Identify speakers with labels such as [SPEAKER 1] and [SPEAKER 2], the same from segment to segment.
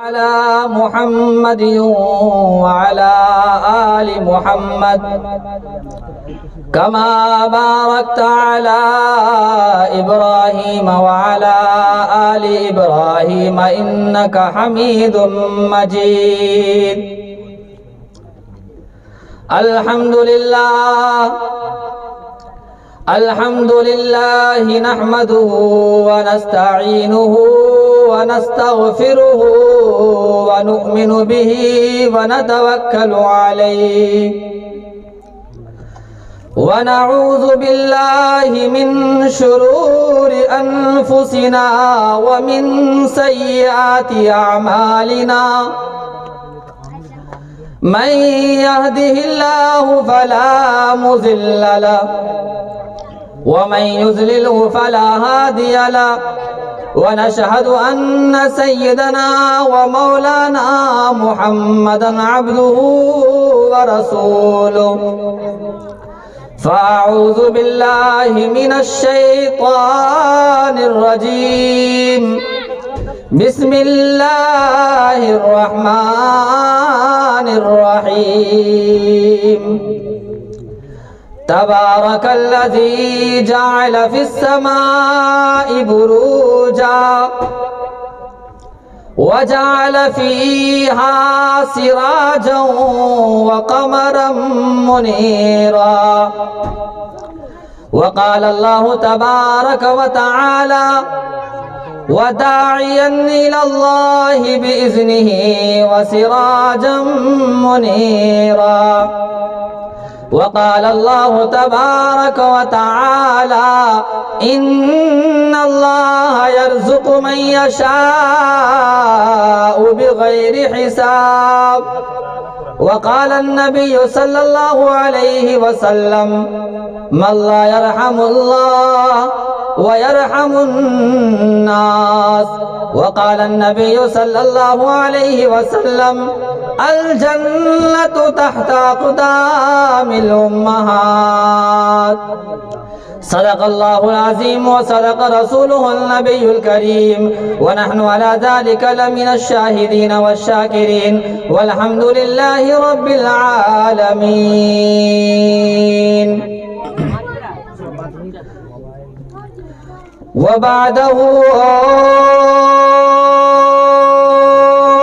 [SPEAKER 1] على محمد وعلى آل محمد كما باركت على إبراهيم وعلى آل إبراهيم إنك حميد مجيد. الحمد لله نحمده ونستعينه ونستغفره ونؤمن به ونتوكل عليه ونعوذ بالله من شرور أنفسنا ومن سيئات أعمالنا. من يهده الله فلا مضل له ومن يضلله فلا هادي له. ونشهد أن سيدنا ومولانا محمدا عبده ورسوله. فأعوذ بالله من الشيطان الرجيم. بسم الله الرحمن الرحيم. تبارك الذي جعل في السماء بروجا وجعل فيها سراجا وقمرا منيرا. وقال الله تبارك وتعالى وداعيا إلى الله بإذنه وسراجا منيرا. وقال الله تبارك وتعالى إن الله يرزق من يشاء بغير حساب. وقال النبي صلى الله عليه وسلم من لا يرحم الله ويرحم الناس. وقال النبي صلى الله عليه وسلم الجنة تحت أقدام الأمهات. صدق الله العظيم وصدق رسوله النبي الكريم ونحن على ذلك لمن الشاهدين والشاكرين والحمد لله رب العالمين. وبعده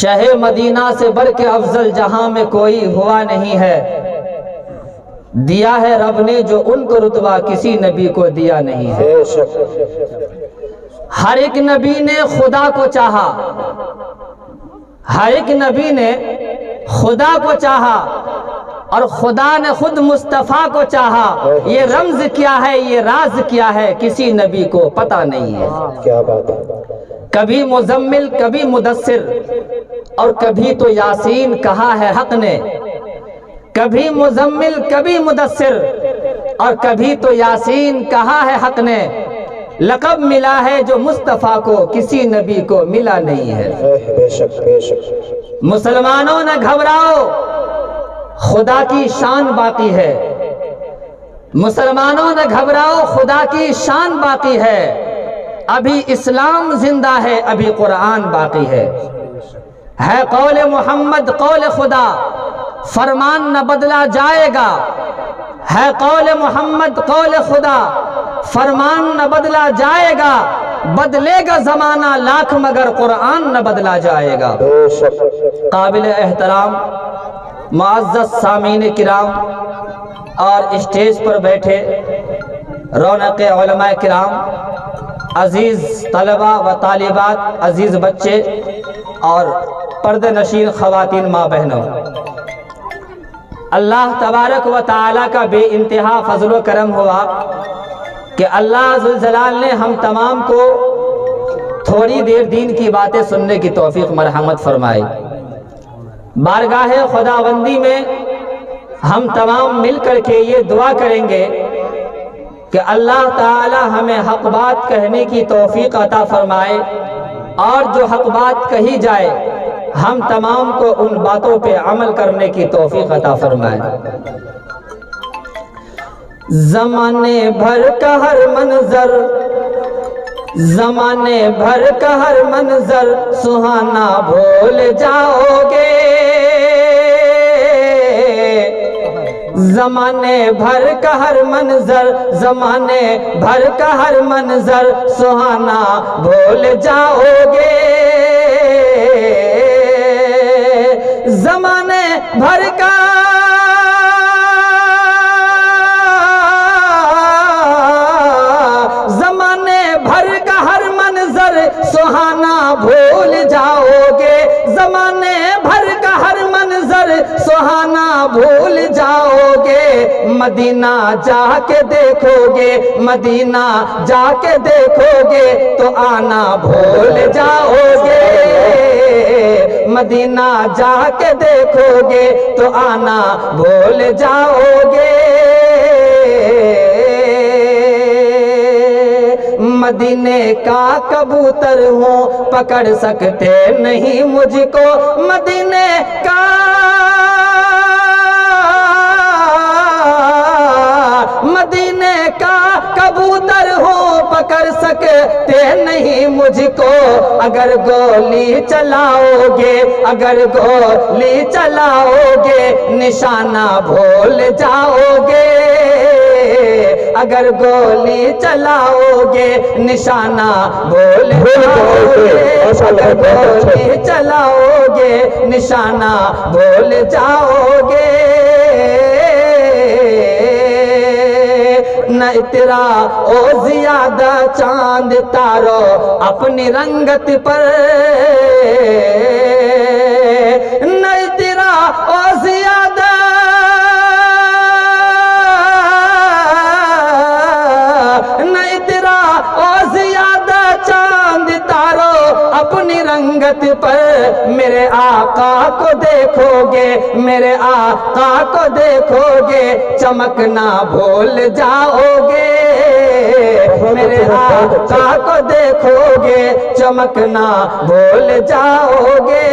[SPEAKER 1] شہ مدینہ سے بڑھ کے افضل جہاں میں کوئی ہوا نہیں ہے، دیا ہے رب نے جو ان کو رتبہ کسی نبی کو دیا نہیں ہے۔ ہر ایک نبی نے خدا کو چاہا، ہر ایک نبی نے خدا کو چاہا، اور خدا نے خود مصطفیٰ کو چاہا۔ یہ رمز کیا ہے، یہ راز کیا ہے، کسی نبی کو پتہ نہیں ہے۔
[SPEAKER 2] کیا بات ہے۔
[SPEAKER 1] کبھی مزمل کبھی مدثر اور کبھی تو یاسین کہا ہے حق نے، کبھی مزمل کبھی مدثر اور کبھی تو یاسین کہا ہے حق نے۔ لقب ملا ہے جو مصطفیٰ کو کسی نبی کو ملا نہیں ہے۔
[SPEAKER 2] بے شک بے شک۔
[SPEAKER 1] مسلمانوں نہ گھبراؤ، خدا کی شان باقی ہے۔ مسلمانوں نہ گھبراؤ، خدا کی شان باقی ہے۔ ابھی اسلام زندہ ہے، ابھی قرآن باقی ہے قول محمد قول خدا، فرمان نہ بدلا جائے گا۔ ہے قول محمد قول خدا، فرمان نہ بدلا جائے گا۔ بدلے گا زمانہ لاکھ مگر قرآن نہ بدلا جائے گا۔
[SPEAKER 2] بے شک۔
[SPEAKER 1] قابل احترام معزز سامعین کرام اور اسٹیج پر بیٹھے رونق علماء کرام، عزیز طلبہ و طالبات، عزیز بچے اور پردہ نشین خواتین ماں بہنوں، اللہ تبارک و تعالیٰ کا بے انتہا فضل و کرم ہوا کہ اللہ ذوالجلال نے ہم تمام کو تھوڑی دیر دین کی باتیں سننے کی توفیق مرحمت فرمائی۔ بارگاہ خداوندی میں ہم تمام مل کر کے یہ دعا کریں گے کہ اللہ تعالی ہمیں حق بات کہنے کی توفیق عطا فرمائے، اور جو حق بات کہی جائے ہم تمام کو ان باتوں پہ عمل کرنے کی توفیق عطا فرمائے۔ زمانے بھر کا ہر منظر، زمانے بھر کا ہر منظر سہانا بھول جاؤ گے۔ زمانے بھر کا ہر منظر، زمانے بھر کا ہر منظر سہانا بھول جاؤ گے۔ زمانے بھر کا زمانے بھر کا ہر منظر سہانا بھول جاؤ گے۔ زمانے بھر کا ہر منظر سہانا بھول جاؤ گے۔ مدینہ جا کے دیکھو گے، مدینہ جا کے دیکھو گے تو آنا بھول جاؤ گے۔ مدینہ جا کے دیکھو گے تو آنا بھول جاؤ گے۔ مدینے کا کبوتر ہوں پکڑ سکتے نہیں مجھ کو، مدینے کا مدینے کا کبوتر ہوں پکڑ سکتے نہیں مجھ کو۔ اگر گولی چلاؤ گے، اگر گولی چلاؤ گے نشانہ بھول جاؤ گے۔ اگر گولی چلاؤ گے نشانہ بھول جاؤ گے۔ اگر گولی چلاؤ گے نشانہ بھول جاؤ گے۔ نہ اترا او زیادہ چاند تارو اپنی رنگت پر، نہ اترا او زیادہ نہ اترا او زیادہ چاند تارو اپنی رنگت پر۔ میرے آقا کو دیکھو گے، میرے آقا کو دیکھو گے چمکنا بھول جاؤ گے۔ میرے آقا کو دیکھو گے چمکنا بھول جاؤ گے۔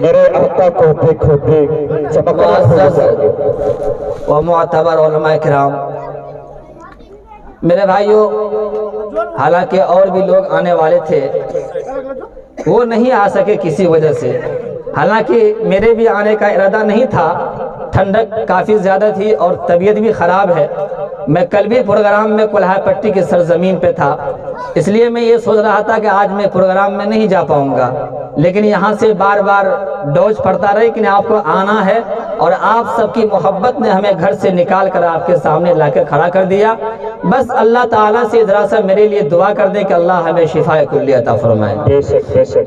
[SPEAKER 2] میرے آقا کو دیکھو گے چمکنا بھول جاؤ گے۔
[SPEAKER 1] و معتبر علماء کرام، میرے بھائیوں، حالانکہ اور بھی لوگ آنے والے تھے، وہ نہیں آ سکے کسی وجہ سے، حالانکہ میرے بھی آنے کا ارادہ نہیں تھا، ٹھنڈک کافی زیادہ تھی اور طبیعت بھی خراب ہے. میں کل بھی پروگرام میں کلہا پٹی کی سرزمین پہ تھا، اس لیے میں یہ سوچ رہا تھا کہ آج میں پروگرام میں نہیں جا پاؤں گا، لیکن یہاں سے بار بار ڈوز پڑتا رہے کہ آپ کو آنا ہے، اور آپ سب کی محبت نے ہمیں گھر سے نکال کر آپ کے سامنے لا کر کھڑا کر دیا. بس اللہ تعالیٰ سے ذرا سا میرے لیے دعا کر دے کہ اللہ ہمیں شفا کلی عطا فرمائے.
[SPEAKER 2] بے شک بے شک.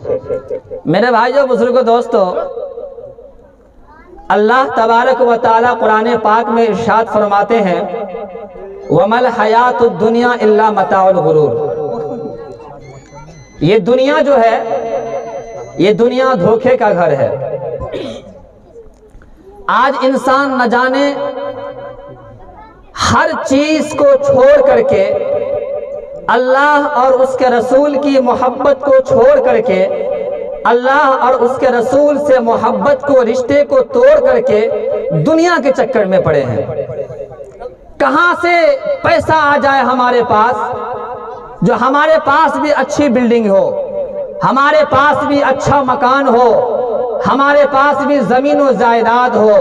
[SPEAKER 1] میرے بھائیو بزرگو دوستو، اللہ تبارک و تعالیٰ قرآن پاک میں ارشاد فرماتے ہیں وَمَا الْحَيَاةُ الدُّنْيَا إِلَّا مَتَاعُ الْغُرُورِ. یہ دنیا جو ہے، یہ دنیا دھوکے کا گھر ہے. آج انسان نہ جانے ہر چیز کو چھوڑ کر کے، اللہ اور اس کے رسول کی محبت کو چھوڑ کر کے، اللہ اور اس کے رسول سے محبت کو، رشتے کو توڑ کر کے دنیا کے چکر میں پڑے ہیں. کہاں سے پیسہ آ جائے ہمارے پاس، جو ہمارے پاس بھی اچھی بلڈنگ ہو، ہمارے پاس بھی اچھا مکان ہو، ہمارے پاس بھی زمین و جائیداد ہو،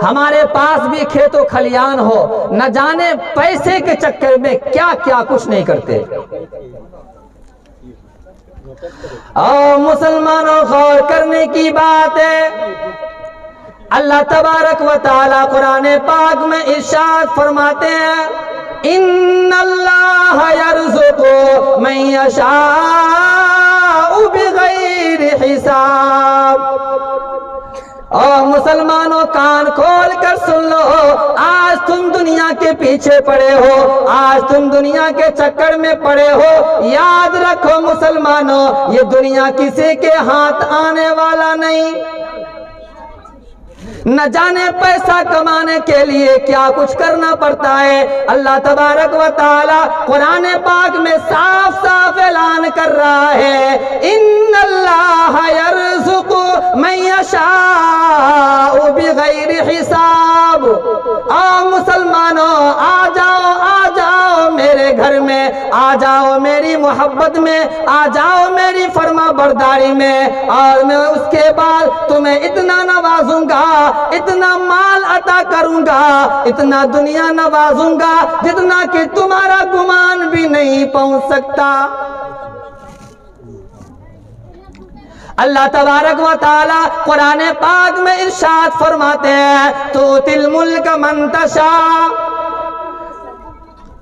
[SPEAKER 1] ہمارے پاس بھی کھیت و کھلیان ہو، نہ جانے پیسے کے چکر میں کیا کیا کچھ نہیں کرتے. اور مسلمانوں غور کرنے کی بات ہے، اللہ تبارک و تعالی قرآن پاک میں ارشاد فرماتے ہیں ان اللہ یرزق من یشاء بغیر حساب. اور مسلمانوں کان کھول کر سن لو، آج تم دنیا کے پیچھے پڑے ہو، آج تم دنیا کے چکر میں پڑے ہو، یاد رکھو مسلمانوں، یہ دنیا کسی کے ہاتھ آنے والا نہیں. نہ جانے پیسہ کمانے کے لیے کیا کچھ کرنا پڑتا ہے. اللہ تبارک و تعالی قرآن پاک میں صاف صاف اعلان کر رہا ہے ان اللہ یرزق من یشاء بغیر حساب. مسلمانوں آ جاؤ میرے گھر میں، آ جاؤ میری محبت میں، آ جاؤ میری فرما برداری میں، اور میں اس کے بعد تمہیں اتنا نوازوں گا، اتنا مال عطا کروں گا، اتنا دنیا نوازوں گا جتنا کہ تمہارا گمان بھی نہیں پہنچ سکتا. اللہ تبارک و تعالی قرآن پاک میں ارشاد فرماتے ہیں تؤتی الملک من تشاء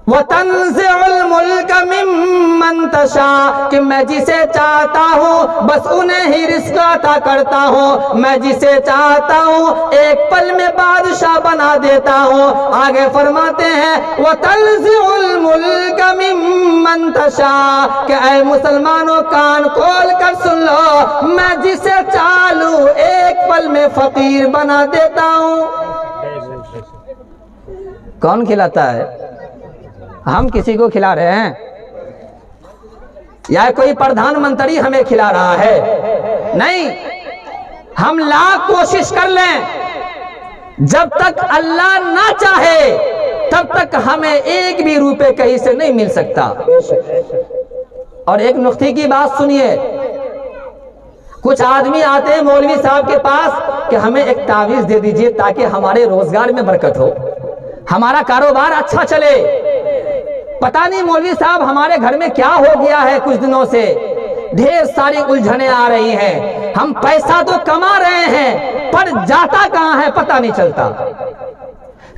[SPEAKER 1] وَتَنزِعُ الْمُلْكَ مِمَّن تَشَاءُ، کہ میں جسے چاہتا ہوں بس انہیں ہی رزق عطا کرتا ہوں، میں جسے چاہتا ہوں ایک پل میں بادشاہ بنا دیتا ہوں. آگے فرماتے ہیں وَتَنزِعُ الْمُلْكَ مِمَّن تَشَاءُ، کہ اے مسلمانوں کان کھول کر سن لو، میں جسے چاہوں ایک پل میں فقیر بنا دیتا ہوں. کون کھلاتا ہے؟ ہم کسی کو کھلا رہے ہیں یا کوئی پردھان منتری ہمیں کھلا رہا ہے؟ نہیں. ہم لاکھ کوشش کر لیں، جب تک اللہ نہ چاہے تب تک ہمیں ایک بھی روپے کہیں سے نہیں مل سکتا. اور ایک نقطے کی بات سنیے، کچھ آدمی آتے ہیں مولوی صاحب کے پاس کہ ہمیں ایک تعویذ دے دیجئے تاکہ ہمارے روزگار میں برکت ہو، ہمارا کاروبار اچھا چلے. پتہ نہیں مولوی صاحب ہمارے گھر میں کیا ہو گیا ہے، کچھ دنوں سے ڈھیر ساری الجھنیں آ رہی ہیں، ہم پیسہ تو کما رہے ہیں پر جاتا کہاں ہے پتہ نہیں چلتا.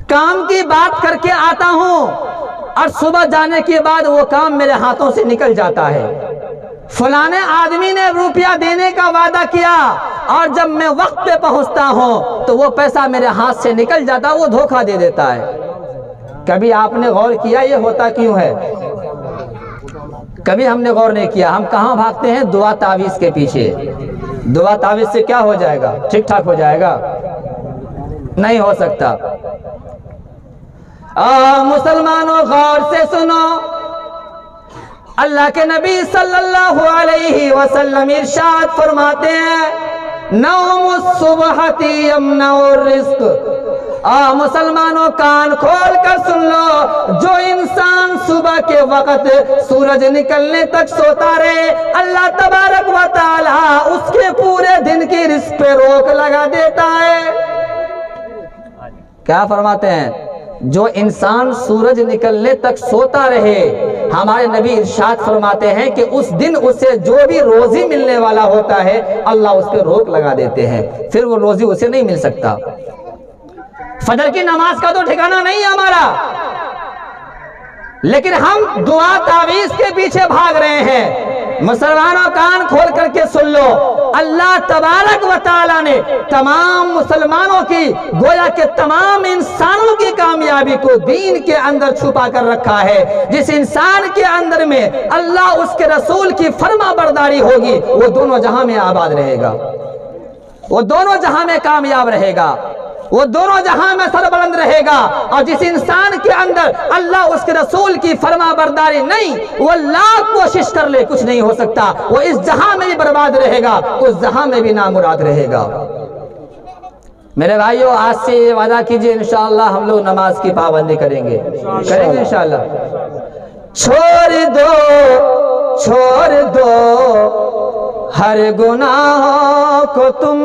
[SPEAKER 1] کام کی بات کر کے آتا ہوں اور صبح جانے کے بعد وہ کام میرے ہاتھوں سے نکل جاتا ہے. فلانے آدمی نے روپیہ دینے کا وعدہ کیا اور جب میں وقت پہ پہنچتا ہوں تو وہ پیسہ میرے ہاتھ سے نکل جاتا، وہ دھوکہ دے دیتا ہے. کبھی آپ نے غور کیا یہ ہوتا کیوں ہے؟ کبھی ہم نے غور نہیں کیا. ہم کہاں بھاگتے ہیں؟ دعا تعویذ کے پیچھے. دعا تعویذ سے کیا ہو جائے گا؟ ٹھیک ٹھاک ہو جائے گا؟ نہیں ہو سکتا. مسلمانوں غور سے سنو، اللہ کے نبی صلی اللہ علیہ وسلم ارشاد فرماتے ہیں نوم الصبح یمنع الرزق. مسلمانوں کان کھول کر سن لو، جو انسان صبح کے وقت سورج نکلنے تک سوتا رہے، اللہ تبارک و تعالی اس کے پورے دن کی رزق پہ روک لگا دیتا ہے. کیا فرماتے ہیں؟ جو انسان سورج نکلنے تک سوتا رہے، ہمارے نبی ارشاد فرماتے ہیں کہ اس دن اسے جو بھی روزی ملنے والا ہوتا ہے اللہ اس پہ روک لگا دیتے ہیں، پھر وہ روزی اسے نہیں مل سکتا۔ فجر کی نماز کا تو ٹھکانہ نہیں ہے ہمارا، لیکن ہم دعا تعویذ کے پیچھے بھاگ رہے ہیں۔ مسلمانوں کان کھول کر کے سن لو، اللہ تبارک و تعالیٰ نے تمام مسلمانوں کی، گویا کہ تمام انسانوں کی کامیابی کو دین کے اندر چھپا کر رکھا ہے۔ جس انسان کے اندر میں اللہ اس کے رسول کی فرما برداری ہوگی وہ دونوں جہاں میں آباد رہے گا، وہ دونوں جہاں میں کامیاب رہے گا، وہ دونوں جہاں میں سربلند رہے گا۔ اور جس انسان کے اندر اللہ اس کے رسول کی فرما برداری نہیں، وہ لاکھ کوشش کر لے کچھ نہیں ہو سکتا، وہ اس جہاں میں بھی برباد رہے گا، اس جہاں میں بھی نامراد رہے گا۔ میرے بھائیو، آج سے یہ وعدہ کیجئے انشاءاللہ ہم لوگ نماز کی پابندی کریں گے انشاءاللہ۔ چھوڑ دو ہر گناہوں کو تم،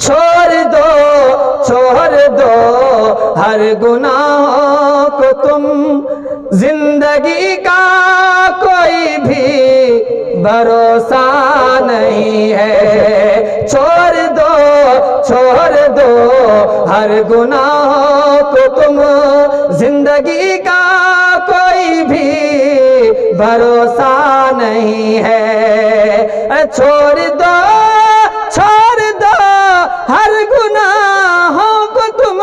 [SPEAKER 1] چھوڑ دو ہر گناہ کو تم، زندگی کا کوئی بھی بھروسہ نہیں ہے۔ چھوڑ دو ہر گناہ کو تم، زندگی کا کوئی بھی بھروسہ نہیں ہے۔ چھوڑ دو ہر گناہوں کو تم،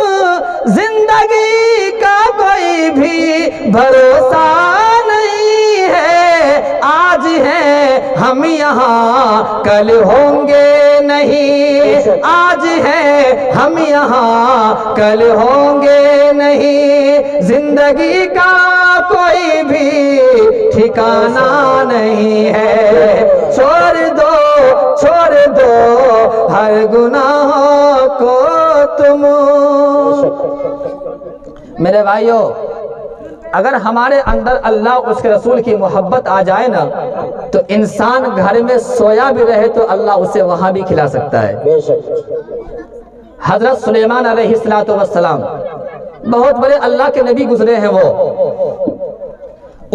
[SPEAKER 1] زندگی کا کوئی بھی بھروسہ نہیں ہے۔ آج ہیں ہم یہاں کل ہوں گے نہیں، آج ہیں ہم یہاں کل ہوں گے نہیں، زندگی کا کوئی بھی ٹھکانہ نہیں ہے۔ چھوڑ دو ہر گناہ کو تم۔ میرے بھائیو، اگر ہمارے اندر اللہ اس کے رسول کی محبت آ جائے نا تو انسان گھر میں سویا بھی رہے تو اللہ اسے وہاں بھی کھلا سکتا ہے۔ حضرت سلیمان علیہ السلام بہت بڑے اللہ کے نبی گزرے ہیں، وہ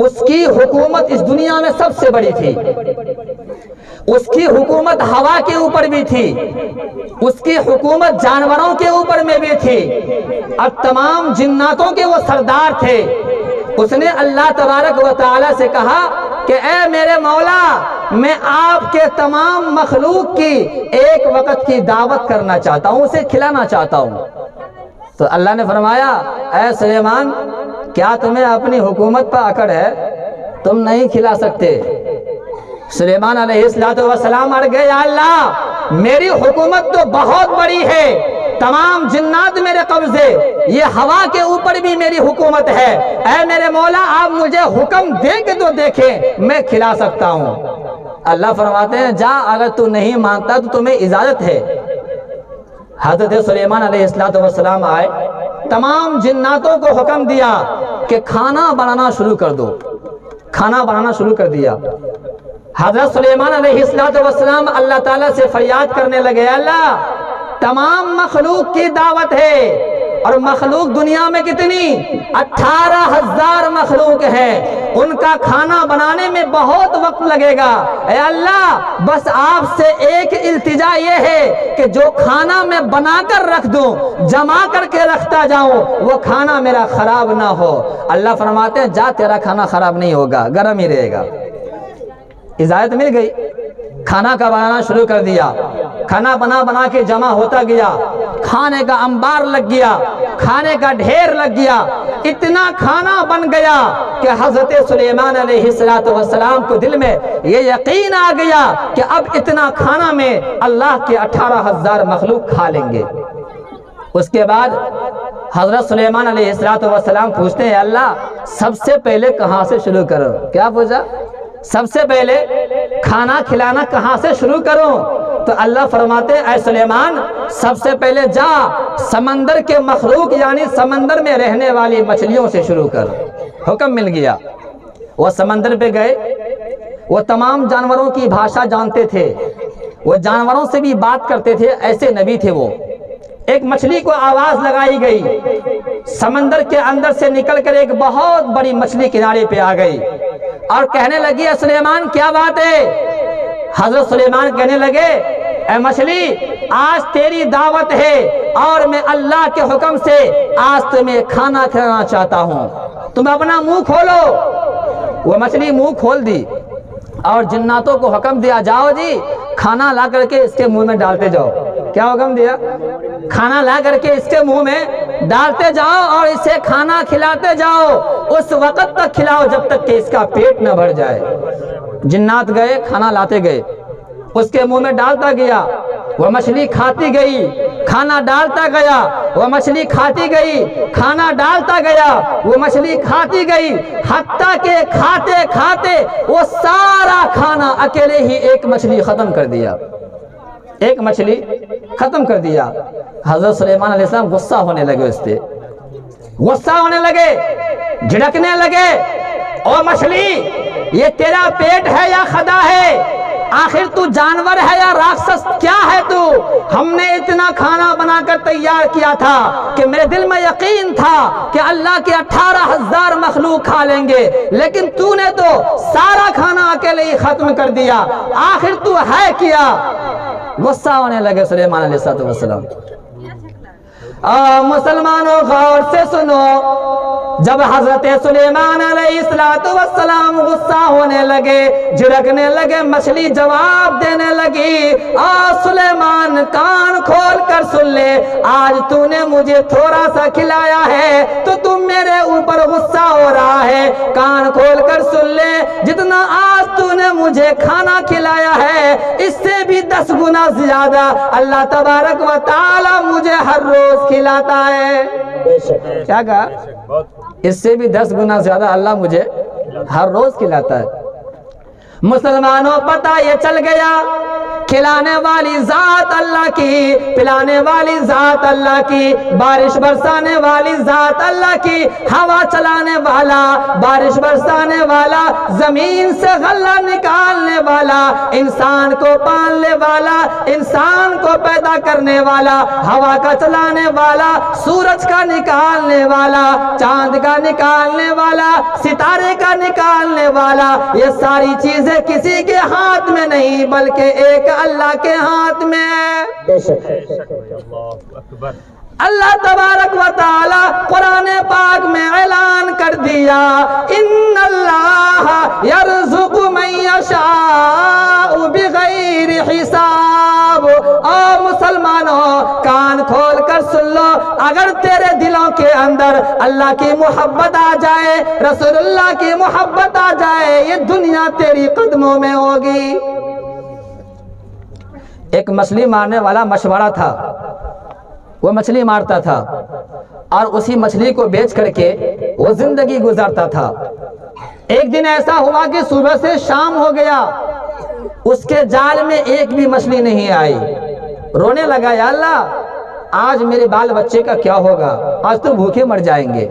[SPEAKER 1] اس کی حکومت اس دنیا میں سب سے بڑی تھی، اس کی حکومت ہوا کے اوپر بھی تھی، اس کی حکومت جانوروں کے اوپر میں بھی تھی، اور تمام جناتوں کے وہ سردار تھے۔ اس نے اللہ تبارک و تعالیٰ سے کہا کہ اے میرے مولا، میں آپ کے تمام مخلوق کی ایک وقت کی دعوت کرنا چاہتا ہوں، اسے کھلانا چاہتا ہوں۔ تو اللہ نے فرمایا اے سلیمان، کیا تمہیں اپنی حکومت پر اکڑ ہے؟ تم نہیں کھلا سکتے۔ سلیمان علیہ السلام اڑ گئے، یا اللہ میری حکومت تو بہت بڑی ہے، تمام جنات میرے قبضے، یہ ہوا کے اوپر بھی میری حکومت ہے، اے میرے مولا آپ مجھے حکم دے کے تو دیکھیں، میں کھلا سکتا ہوں۔ اللہ فرماتے ہیں جا، اگر تو نہیں مانتا تو تمہیں اجازت ہے۔ حضرت سلیمان علیہ السلام آئے، تمام جناتوں کو حکم دیا کہ کھانا بنانا شروع کر دو، کھانا بنانا شروع کر دیا۔ حضرت سلیمان علیہ السلام اللہ تعالیٰ سے فریاد کرنے لگے، اللہ تمام مخلوق کی دعوت ہے، اور مخلوق دنیا میں کتنی 18,000 مخلوق ہیں، ان کا کھانا بنانے میں بہت وقت لگے گا، اے اللہ بس آپ سے ایک التجا یہ ہے کہ جو کھانا میں بنا کر رکھ دوں، جمع کر کے رکھتا جاؤں، وہ کھانا میرا خراب نہ ہو۔ اللہ فرماتے ہیں جا، تیرا کھانا خراب نہیں ہوگا، گرم ہی رہے گا۔ اجازت مل گئی، کھانا کا بنانا شروع کر دیا، کھانا بنا کے جمع ہوتا گیا، کھانے کا انبار لگ گیا، کھانے کا ڈھیر لگ گیا، اتنا کھانا بن گیا کہ حضرت سلیمان علیہ السلام کو دل میں یہ یقین آ گیا کہ اب اتنا کھانا میں اللہ کے 18,000 مخلوق کھا لیں گے۔ اس کے بعد حضرت سلیمان علیہ السلام پوچھتے ہیں اللہ سب سے پہلے کہاں سے شروع کروں؟ کیا پوچھا؟ سب سے پہلے کھانا کھلانا کہاں سے شروع کروں؟ تو اللہ فرماتے اے سلیمان سب سے پہلے جا سمندر کے مخلوق یعنی سمندر میں رہنے والی مچھلیوں سے شروع کر۔ حکم مل گیا، وہ سمندر پہ گئے، وہ تمام جانوروں کی بھاشا جانتے تھے، وہ جانوروں سے بھی بات کرتے تھے، ایسے نبی تھے وہ۔ ایک مچھلی کو آواز لگائی گئی، سمندر کے اندر سے نکل کر ایک بہت بڑی مچھلی کنارے پہ آ گئی اور کہنے لگی اے سلیمان کیا بات ہے؟ حضرت سلیمان کہنے لگے اے مچھلی آج تیری دعوت ہے اور میں اللہ کے حکم سے آج تمہیں کھانا کھلانا چاہتا ہوں، تم اپنا منہ کھولو۔ وہ مچھلی منہ کھول دی اور جناتوں کو حکم دیا جاؤ جی کھانا لا کر کے اس کے منہ میں ڈالتے جاؤ۔ کیا حکم دیا؟ کھانا لا کر کے اس کے منہ میں ڈالتے جاؤ اور اسے کھانا کھلاتے جاؤ، اس وقت تک کھلاؤ جب تک کہ اس کا پیٹ نہ بھر جائے۔ جنات گئے، کھانا لاتے گئے، اس کے منہ میں ڈالتا گیا، وہ مچھلی کھاتی گئی، کھانا ڈالتا گیا، وہ مچھلی کھاتی گئی، کھانا ڈالتا گیا، وہ مچھلی کھاتی گئی، حتیٰ کہ کھاتے کھاتے وہ سارا کھانا اکیلے ہی ایک مچھلی ختم کر دیا، ایک مچھلی ختم کر دیا۔ حضرت سلیمان علیہ السلام غصہ ہونے لگے، اس پہ غصہ ہونے لگے، جھڑکنے لگے، او مچھلی یہ تیرا پیٹ ہے یا خدا ہے؟ آخر تو جانور ہے یا راکشس کیا ہے تو؟ ہم نے اتنا کھانا بنا کر تیار کیا تھا کہ میرے دل میں یقین تھا کہ اللہ کے 18,000 مخلوق کھا لیں گے، لیکن تو نے تو سارا کھانا اکیلے ہی ختم کر دیا، آخر تو ہے کیا؟ غصہ ہونے لگے سلیمان علیہ السلام۔ مسلمانوں غور سے سنو، جب حضرت سلیمان علیہ السلام غصہ ہونے لگے، جھڑکنے لگے، مچھلی جواب دینے لگی سلیمان کان کھول کر سن لے، آج تو نے مجھے تھوڑا سا کھلایا ہے تو تم میرے اوپر غصہ ہو رہا ہے، کان کھول کر سن لے، جتنا آج تو نے مجھے کھانا کھلایا ہے اس سے بھی 10 گنا زیادہ اللہ تبارک و تعالی مجھے ہر روز کھلاتا ہے۔ کیا کہا؟ اس سے بھی 10 گنا زیادہ اللہ مجھے ہر روز کھلاتا ہے۔ مسلمانوں پتہ یہ چل گیا کھلانے والی ذات اللہ کی، پلانے والی ذات اللہ کی، بارش برسانے والی ذات اللہ کی، ہوا چلانے والا، بارش برسانے والا، زمین سے غلہ نکالنے والا، انسان کو پالنے والا، انسان کو پیدا کرنے والا، ہوا کا چلانے والا، سورج کا نکالنے والا، چاند کا نکالنے والا، ستارے کا نکالنے والا، یہ ساری چیزیں کسی کے ہاتھ میں نہیں بلکہ ایک اللہ کے ہاتھ میں ہے۔ اللہ تبارک و تعالی قرآن پاک میں اعلان کر دیا ان اللہ یرزق من یشاء بغیر حساب۔ او مسلمانوں کان کھول کر سن لو، اگر تیرے دلوں کے اندر اللہ کی محبت آ جائے، رسول اللہ کی محبت آ جائے، یہ دنیا تیری قدموں میں ہوگی۔ ایک مچھلی مارنے والا مشورہ تھا، وہ مچھلی مارتا تھا اور اسی مچھلی کو بیچ کر کے وہ زندگی گزارتا تھا۔ ایک دن ایسا ہوا کہ صبح سے شام ہو گیا، اس کے جال میں ایک بھی مچھلی نہیں آئی، رونے لگا یا اللہ آج میرے بال بچے کا کیا ہوگا، آج تو بھوکے مر جائیں گے،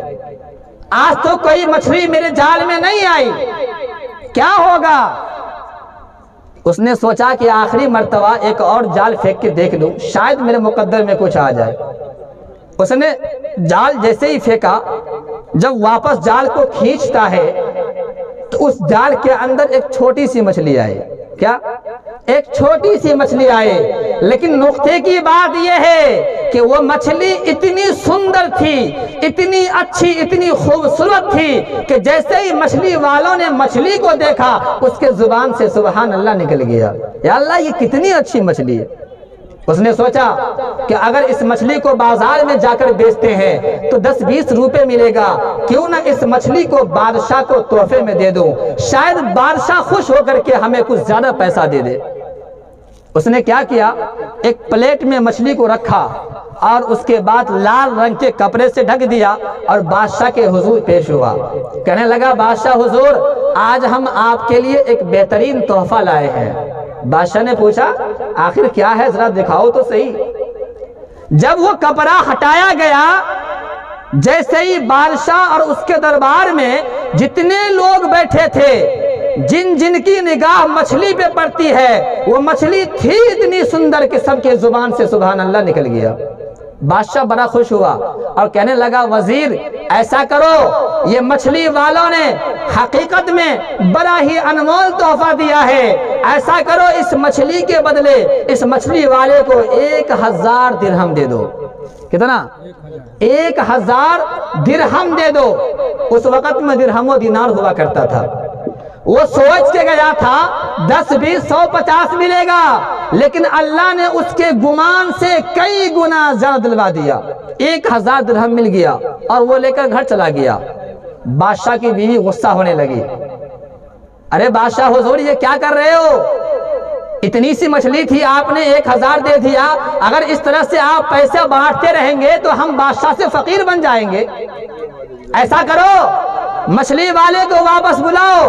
[SPEAKER 1] آج تو کوئی مچھلی میرے جال میں نہیں آئی، کیا ہوگا؟ اس نے سوچا کہ آخری مرتبہ ایک اور جال پھینک کے دیکھ لوں، شاید میرے مقدر میں کچھ آ جائے۔ اس نے جال جیسے ہی پھینکا، جب واپس جال کو کھینچتا ہے تو اس جال کے اندر ایک چھوٹی سی مچھلی آئی۔ کیا؟ ایک چھوٹی سی مچھلی آئی، لیکن نقطے کی بات یہ ہے کہ وہ مچھلی اتنی سندر تھی، اتنی اچھی، اتنی خوبصورت تھی کہ جیسے ہی مچھلی والوں نے مچھلی کو دیکھا اس کے زبان سے سبحان اللہ نکل گیا، یا اللہ یہ کتنی اچھی مچھلی ہے۔ اس نے سوچا کہ اگر اس مچھلی کو بازار میں جا کر بیچتے ہیں تو 10-20 روپے ملے گا، کیوں نہ اس مچھلی کو بادشاہ کو تحفے میں دے دوں، شاید بادشاہ خوش ہو کر کے ہمیں کچھ زیادہ پیسہ دے دے۔ اس نے کیا کیا، ایک پلیٹ میں مچھلی کو رکھا اور اس کے بعد لال رنگ کے کپڑے سے ڈھک دیا اور بادشاہ کے حضور پیش ہوا۔ کہنے لگا بادشاہ حضور آج ہم آپ کے لیے ایک بہترین تحفہ لائے ہیں۔ بادشاہ نے پوچھا آخر کیا ہے، ذرا دکھاؤ تو صحیح۔ جب وہ کپڑا ہٹایا گیا، جیسے ہی بادشاہ اور اس کے دربار میں جتنے لوگ بیٹھے تھے، جن جن کی نگاہ مچھلی پہ پڑتی ہے، وہ مچھلی تھی اتنی سندر کہ سب کے زبان سے سبحان اللہ نکل گیا۔ بادشاہ بڑا خوش ہوا اور کہنے لگا وزیر ایسا کرو، یہ مچھلی والوں نے حقیقت میں بڑا ہی انمول تحفہ دیا ہے، ایسا کرو اس مچھلی کے بدلے اس مچھلی والے کو 1000 درہم دے دو۔ کتنا؟ 1000 درہم دے دو۔ اس وقت میں درہم و دینار ہوا کرتا تھا۔ وہ سوچ کے گیا تھا 10 20 100 50 ملے گا، لیکن اللہ نے اس کے گمان سے کئی گنا زیادہ دلوا دیا۔ 1000 درہم مل گیا اور وہ لے کر گھر چلا گیا۔ بادشاہ کی بیوی غصہ ہونے لگی، ارے بادشاہ حضور یہ کیا کر رہے ہو؟ اتنی سی مچھلی تھی، آپ نے 1000 دے دیا، اگر اس طرح سے آپ پیسے بانٹتے رہیں گے تو ہم بادشاہ سے فقیر بن جائیں گے۔ ایسا کرو مچھلی والے کو واپس بلاؤ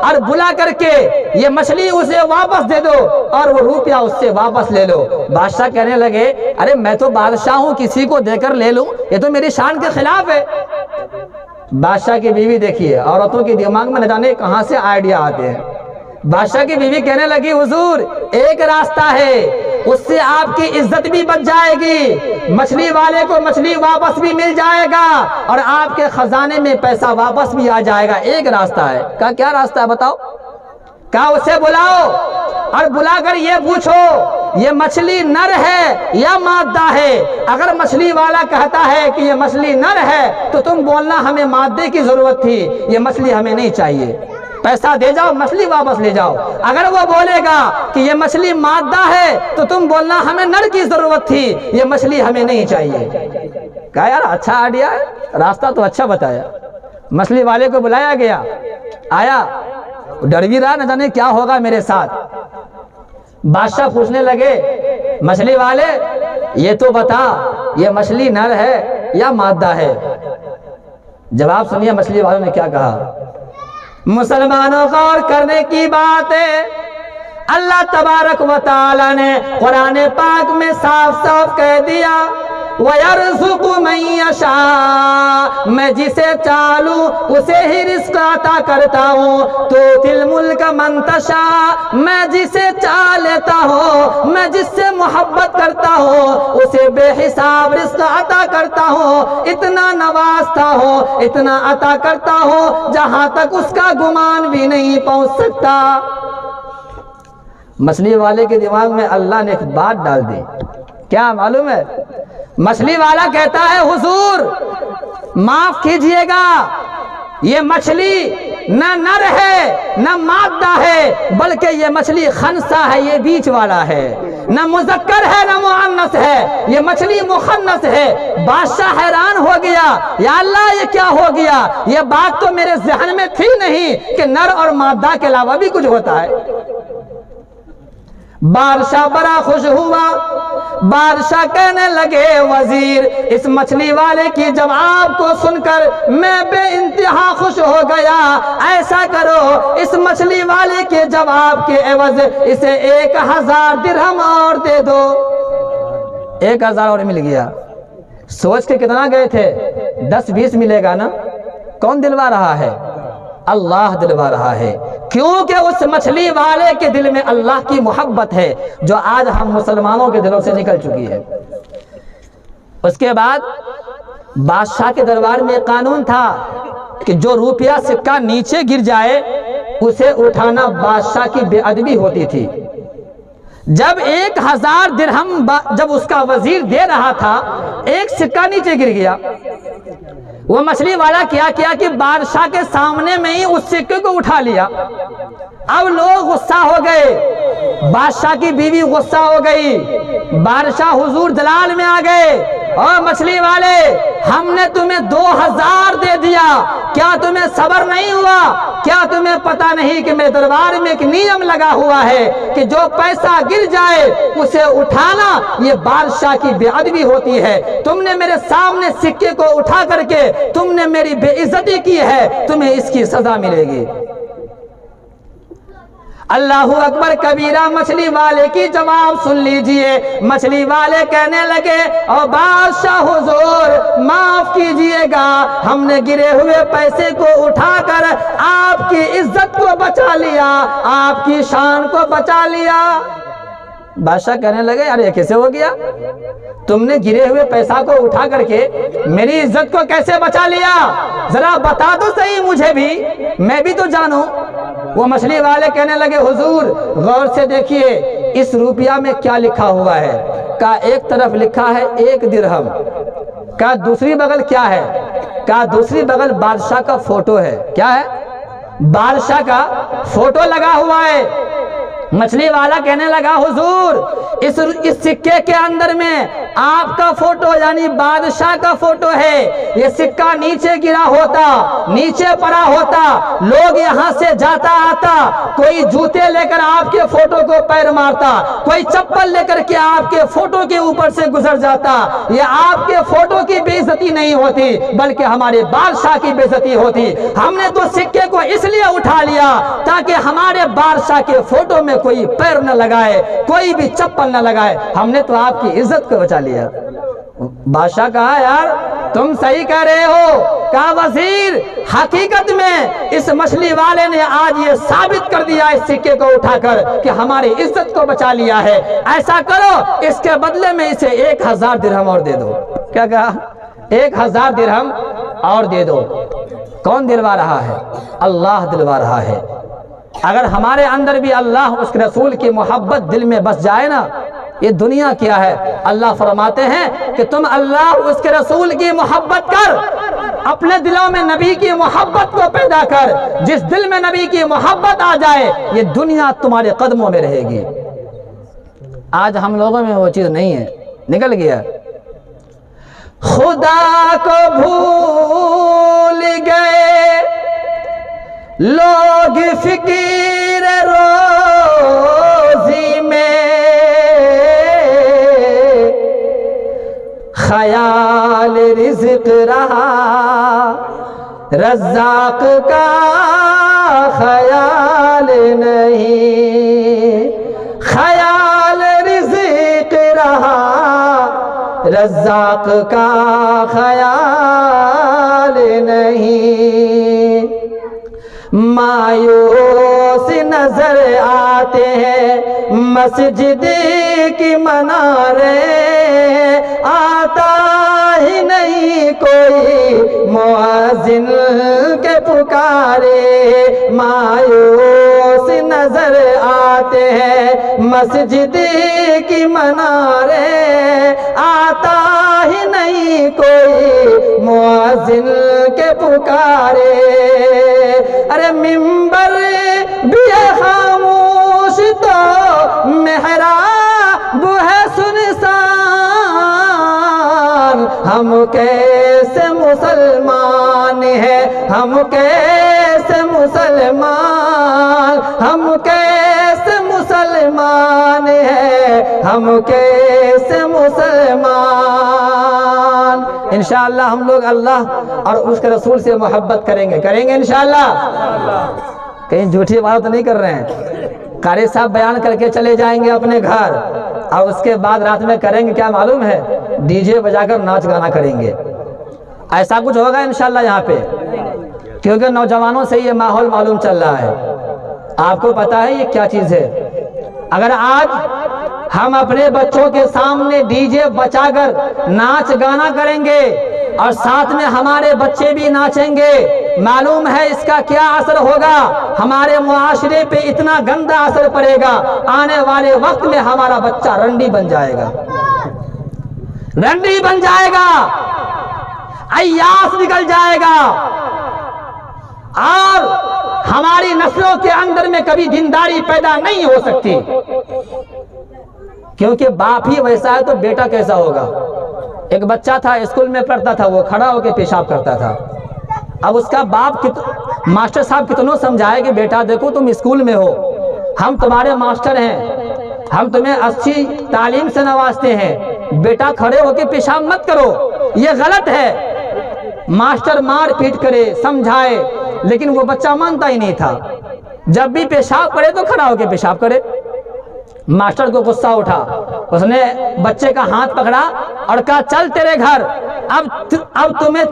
[SPEAKER 1] اور بلا کر کے یہ مچھلی اسے واپس دے دو اور وہ روپیہ اس سے واپس لے لو۔ بادشاہ کہنے لگے ارے میں تو بادشاہ ہوں، کسی کو دے کر لے لوں، یہ تو میری شان کے خلاف ہے۔ بادشاہ کی بیوی دیکھیے، عورتوں کے دماغ میں نہ جانے کہاں سے آئیڈیا آتے ہیں۔ بادشاہ کی بیوی کہنے لگی حضور ایک راستہ ہے، اس سے آپ کی عزت بھی بچ جائے گی، مچھلی والے کو مچھلی واپس بھی مل جائے گا اور آپ کے خزانے میں پیسہ واپس بھی آ جائے گا۔ ایک راستہ ہے۔ کہا کیا راستہ ہے بتاؤ؟ کہا اسے بلاؤ اور بلا کر یہ پوچھو یہ مچھلی نر ہے یا مادہ ہے؟ اگر مچھلی والا کہتا ہے کہ یہ مچھلی نر ہے تو تم بولنا ہمیں مادے کی ضرورت تھی، یہ مچھلی ہمیں نہیں چاہیے، پیسہ دے جاؤ مچھلی واپس لے جاؤ۔ اگر وہ بولے گا کہ یہ مچھلی مادہ ہے تو تم بولنا ہمیں نر کی ضرورت تھی، یہ مچھلی ہمیں نہیں چاہیے۔ کہا یار اچھا آئیڈیا ہے، راستہ تو اچھا بتایا۔ مچھلی والے کو بلایا گیا، آیا، ڈر بھی رہا نہ جانے کیا ہوگا میرے ساتھ۔ بادشاہ پوچھنے لگے مچھلی والے یہ تو بتا یہ مچھلی نر ہے یا مادہ ہے؟ جواب سنیے مچھلی والوں نے کیا کہا۔ مسلمانوں غور کرنے کی بات ہے، اللہ تبارک و تعالی نے قرآن پاک میں صاف صاف کہہ دیا وَيَرْزُقُ مَن يَشَاءُ، میں جسے چاہوں اسے ہی رزق عطا کرتا ہوں، تُؤْتِي الْمُلْكَ مَن تَشَاءُ، میں جسے چاہ لیتا ہوں، میں جس سے محبت کرتا ہوں اسے بے حساب رزق عطا کرتا ہوں، اتنا نوازتا ہوں، اتنا عطا کرتا ہوں جہاں تک اس کا گمان بھی نہیں پہنچ سکتا۔ مچھلی والے کے دماغ میں اللہ نے ایک بات ڈال دی، کیا معلوم ہے؟ مچھلی والا کہتا ہے حضور معاف کیجئے گا، یہ مچھلی نہ نر ہے نہ مادہ ہے، بلکہ یہ مچھلی خنثی ہے، یہ بیچ والا ہے، نہ مذکر ہے نہ مؤنث ہے، یہ مچھلی مخنث ہے۔ بادشاہ حیران ہو گیا، یا اللہ یہ کیا ہو گیا؟ یہ بات تو میرے ذہن میں تھی نہیں کہ نر اور مادہ کے علاوہ بھی کچھ ہوتا ہے۔ بادشاہ بڑا خوش ہوا، بادشاہ کہنے لگے وزیر اس مچھلی والے کی جواب کو سن کر میں بے انتہا خوش ہو گیا، ایسا کرو اس مچھلی والے کے جواب کے عوض اسے 1000 درہم اور دے دو۔ 1000 اور مل گیا۔ سوچ کے کتنا گئے تھے؟ 10 20 ملے گا نا؟ کون دلوا رہا ہے؟ اللہ دلوا رہا ہے، کیونکہ اس مچھلی والے کے دل میں اللہ کی محبت ہے جو آج ہم مسلمانوں کے دلوں سے نکل چکی ہے۔ اس کے بعد بادشاہ کے دربار میں قانون تھا کہ جو روپیہ سکہ نیچے گر جائے اسے اٹھانا بادشاہ کی بے ادبی ہوتی تھی۔ جب 1000 درہم جب اس کا وزیر دے رہا تھا، ایک سکہ نیچے گر گیا، وہ مچھلی والا کیا کہ بادشاہ کے سامنے میں ہی اس سکے کو اٹھا لیا۔ اب لوگ غصہ ہو گئے، بادشاہ کی بیوی غصہ ہو گئی، بادشاہ حضور جلال میں آ گئے، اور مچھلی والے ہم نے تمہیں 2000 دے دیا، کیا تمہیں صبر نہیں ہوا؟ کیا تمہیں پتہ نہیں کہ میرے دربار میں ایک نیم لگا ہوا ہے کہ جو پیسہ گر جائے اسے اٹھانا یہ بادشاہ کی بے ادبی ہوتی ہے؟ تم نے میرے سامنے سکے کو اٹھا کر کے تم نے میری بے عزتی کی ہے، تمہیں اس کی سزا ملے گی۔ اللہ اکبر کبیرہ، مچھلی والے کی جواب سن لیجئے۔ مچھلی والے کہنے لگے اور بادشاہ حضور معاف کیجئے گا، ہم نے گرے ہوئے پیسے کو اٹھا کر آپ کی عزت کو بچا لیا، آپ کی شان کو بچا لیا۔ بادشاہ کہنے لگے یار یہ کیسے ہو گیا؟ تم نے گرے ہوئے پیسہ کو اٹھا کر کے میری عزت کو کیسے بچا لیا؟ ذرا بتا دو صحیح مجھے بھی، میں بھی تو جانوں۔ وہ مچھلی والے کہنے لگے حضور غور سے دیکھیے اس روپیہ میں کیا لکھا ہوا ہے۔ کہا ایک طرف لکھا ہے 1 درہم، کہا دوسری بغل کیا ہے؟ کہا دوسری بغل بادشاہ کا فوٹو ہے۔ کیا ہے؟ بادشاہ کا فوٹو لگا ہوا ہے۔ مچھلی والا کہنے لگا حضور اس سکے کے اندر میں آپ کا فوٹو یعنی بادشاہ کا فوٹو ہے، یہ سکہ نیچے گرا ہوتا، نیچے پڑا ہوتا، لوگ یہاں سے جاتا آتا، کوئی جوتے لے کر آپ کے فوٹو کو پیر مارتا، کوئی چپل لے کر کے آپ کے فوٹو کے اوپر سے گزر جاتا، یہ آپ کے فوٹو کی بے عزتی نہیں ہوتی بلکہ ہمارے بادشاہ کی بے عزتی ہوتی۔ ہم نے تو سکے کو اس لیے اٹھا لیا تاکہ ہمارے بادشاہ کے فوٹو میں کوئی پیر نہ لگائے، کوئی بھی چپل نہ لگائے، ہم نے تو آپ کی عزت کو بچا لیا۔ بادشاہ کہا یار تم صحیح کہہ رہے ہو۔ کہا وزیر حقیقت میں اس مچھلی والے نے آج یہ ثابت کر دیا اس سکے کو اٹھا کر کہ ہماری عزت کو بچا لیا ہے، ایسا کرو اس کے بدلے میں اسے 1000 درہم اور دے دو۔ کیا کہا؟ 1000 درہم اور دے دو۔ کون دلوا رہا ہے؟ اللہ دلوا رہا ہے۔ اگر ہمارے اندر بھی اللہ اس کے رسول کی محبت دل میں بس جائے نا، یہ دنیا کیا ہے؟ اللہ فرماتے ہیں کہ تم اللہ اس کے رسول کی محبت کر، اپنے دلوں میں نبی کی محبت کو پیدا کر، جس دل میں نبی کی محبت آ جائے یہ دنیا تمہارے قدموں میں رہے گی۔ آج ہم لوگوں میں وہ چیز نہیں ہے، نکل گیا۔ خدا کو بھول گئے لوگ فکر روزی میں، خیال رزق رہا رزاق کا خیال نہیں، خیال رزق رہا رزاق کا خیال نہیں۔ مایوس نظر آتے ہیں مسجد کی منارے، آتا ہی نہیں کوئی مؤذن کے پکارے، مایوس نظر آتے ہیں مسجد کی منارے، آتا ہی نہیں کوئی مؤذن کے پکارے۔ ارے ممبر بھی ہے خاموش تو محراب ہے سنسان، ہم کیسے مسلمان ہیں، ہم کیسے مسلمان، ہم کیسے مسلمان ہیں، ہم کیسے مسلمان۔ انشاءاللہ ہم لوگ اللہ اور اس کے رسول سے محبت کریں گے انشاءاللہ۔ کہیں جھوٹی بات نہیں کر رہے ہیں۔ قاری صاحب بیان کر کے چلے جائیں گے اپنے گھر اور اس کے بعد رات میں کریں گے کیا معلوم ہے؟ ڈی جے بجا کر ناچ گانا کریں گے۔ ایسا کچھ ہوگا انشاءاللہ یہاں پہ، کیونکہ نوجوانوں سے یہ ماحول معلوم چل رہا ہے۔ آپ کو پتا ہے یہ کیا چیز ہے؟ اگر آج ہم اپنے بچوں کے سامنے ڈی جے بچا کر ناچ گانا کریں گے اور ساتھ میں ہمارے بچے بھی ناچیں گے، معلوم ہے اس کا کیا اثر ہوگا؟ ہمارے معاشرے پہ اتنا گندا اثر پڑے گا، آنے والے وقت میں ہمارا بچہ رنڈی بن جائے گا، رنڈی بن جائے گا، عیاش نکل جائے گا، اور ہماری نسلوں کے اندر میں کبھی دینداری پیدا نہیں ہو سکتی، کیونکہ باپ ہی ویسا ہے تو بیٹا کیسا ہوگا؟ ایک بچہ تھا اسکول میں پڑھتا تھا، وہ کھڑا ہو کے پیشاب کرتا تھا۔ اب اس کا باپ ماسٹر صاحب کتنوں سمجھائے کہ بیٹا دیکھو تم اسکول میں ہو، ہم تمہارے ماسٹر ہیں، ہم تمہیں اچھی تعلیم سے نوازتے ہیں، بیٹا کھڑے ہو کے پیشاب مت کرو، یہ غلط ہے۔ ماسٹر مار پیٹ کرے، سمجھائے، لیکن وہ بچہ مانتا ہی نہیں تھا۔ جب بھی پیشاب کرے تو کھڑا ہو کے پیشاب کرے۔ ماسٹر کو غصہ اٹھا، اس نے بچے کا ہاتھ پکڑا اور کہا چل تیرے گھر اب تمہیں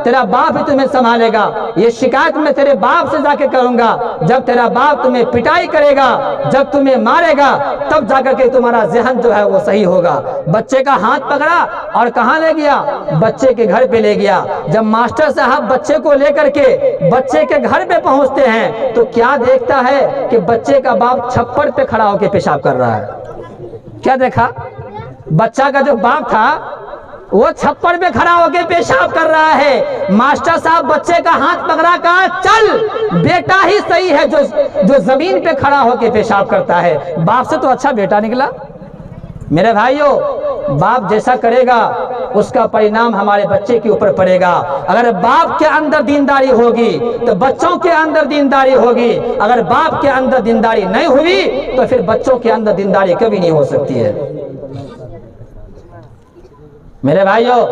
[SPEAKER 1] تیرا باپ ہی تمہیں سنبھالے گا، یہ شکایت میں تیرے باپ سے جا کے کروں گا، جب تیرا باپ تمہیں پٹائی کرے گا، جب تمہیں مارے گا، تب جا کر کے تمہارا ذہن جو ہے وہ صحیح ہوگا۔ بچے کا ہاتھ پکڑا اور کہاں لے گیا؟ بچے کے گھر پہ لے گیا۔ جب ماسٹر صاحب بچے کو لے کر کے بچے کے گھر پہ پہنچتے ہیں تو کیا دیکھتا ہے کہ بچے کا باپ چھپڑ پہ کھڑا ہو کے پیشاب کر رہا ہے۔ کیا دیکھا؟ بچہ کا جو باپ تھا وہ چھپڑ پہ کھڑا ہو کے پیشاب کر رہا ہے۔ ماسٹر صاحب بچے کا ہاتھ پکڑا، کہا چل بیٹا ہی صحیح ہے جو زمین پہ کھڑا ہو کے پیشاب کرتا ہے۔ باپ سے تو اچھا بیٹا نکلا۔ میرے بھائیوں، باپ جیسا کرے گا اس کا پرینام ہمارے بچے کے اوپر پڑے گا۔ اگر باپ کے اندر دینداری ہوگی تو بچوں کے اندر دینداری ہوگی، اگر باپ کے اندر دینداری نہیں ہوئی تو پھر بچوں کے اندر دینداری کبھی نہیں ہو سکتی ہے۔ میرے بھائیوں،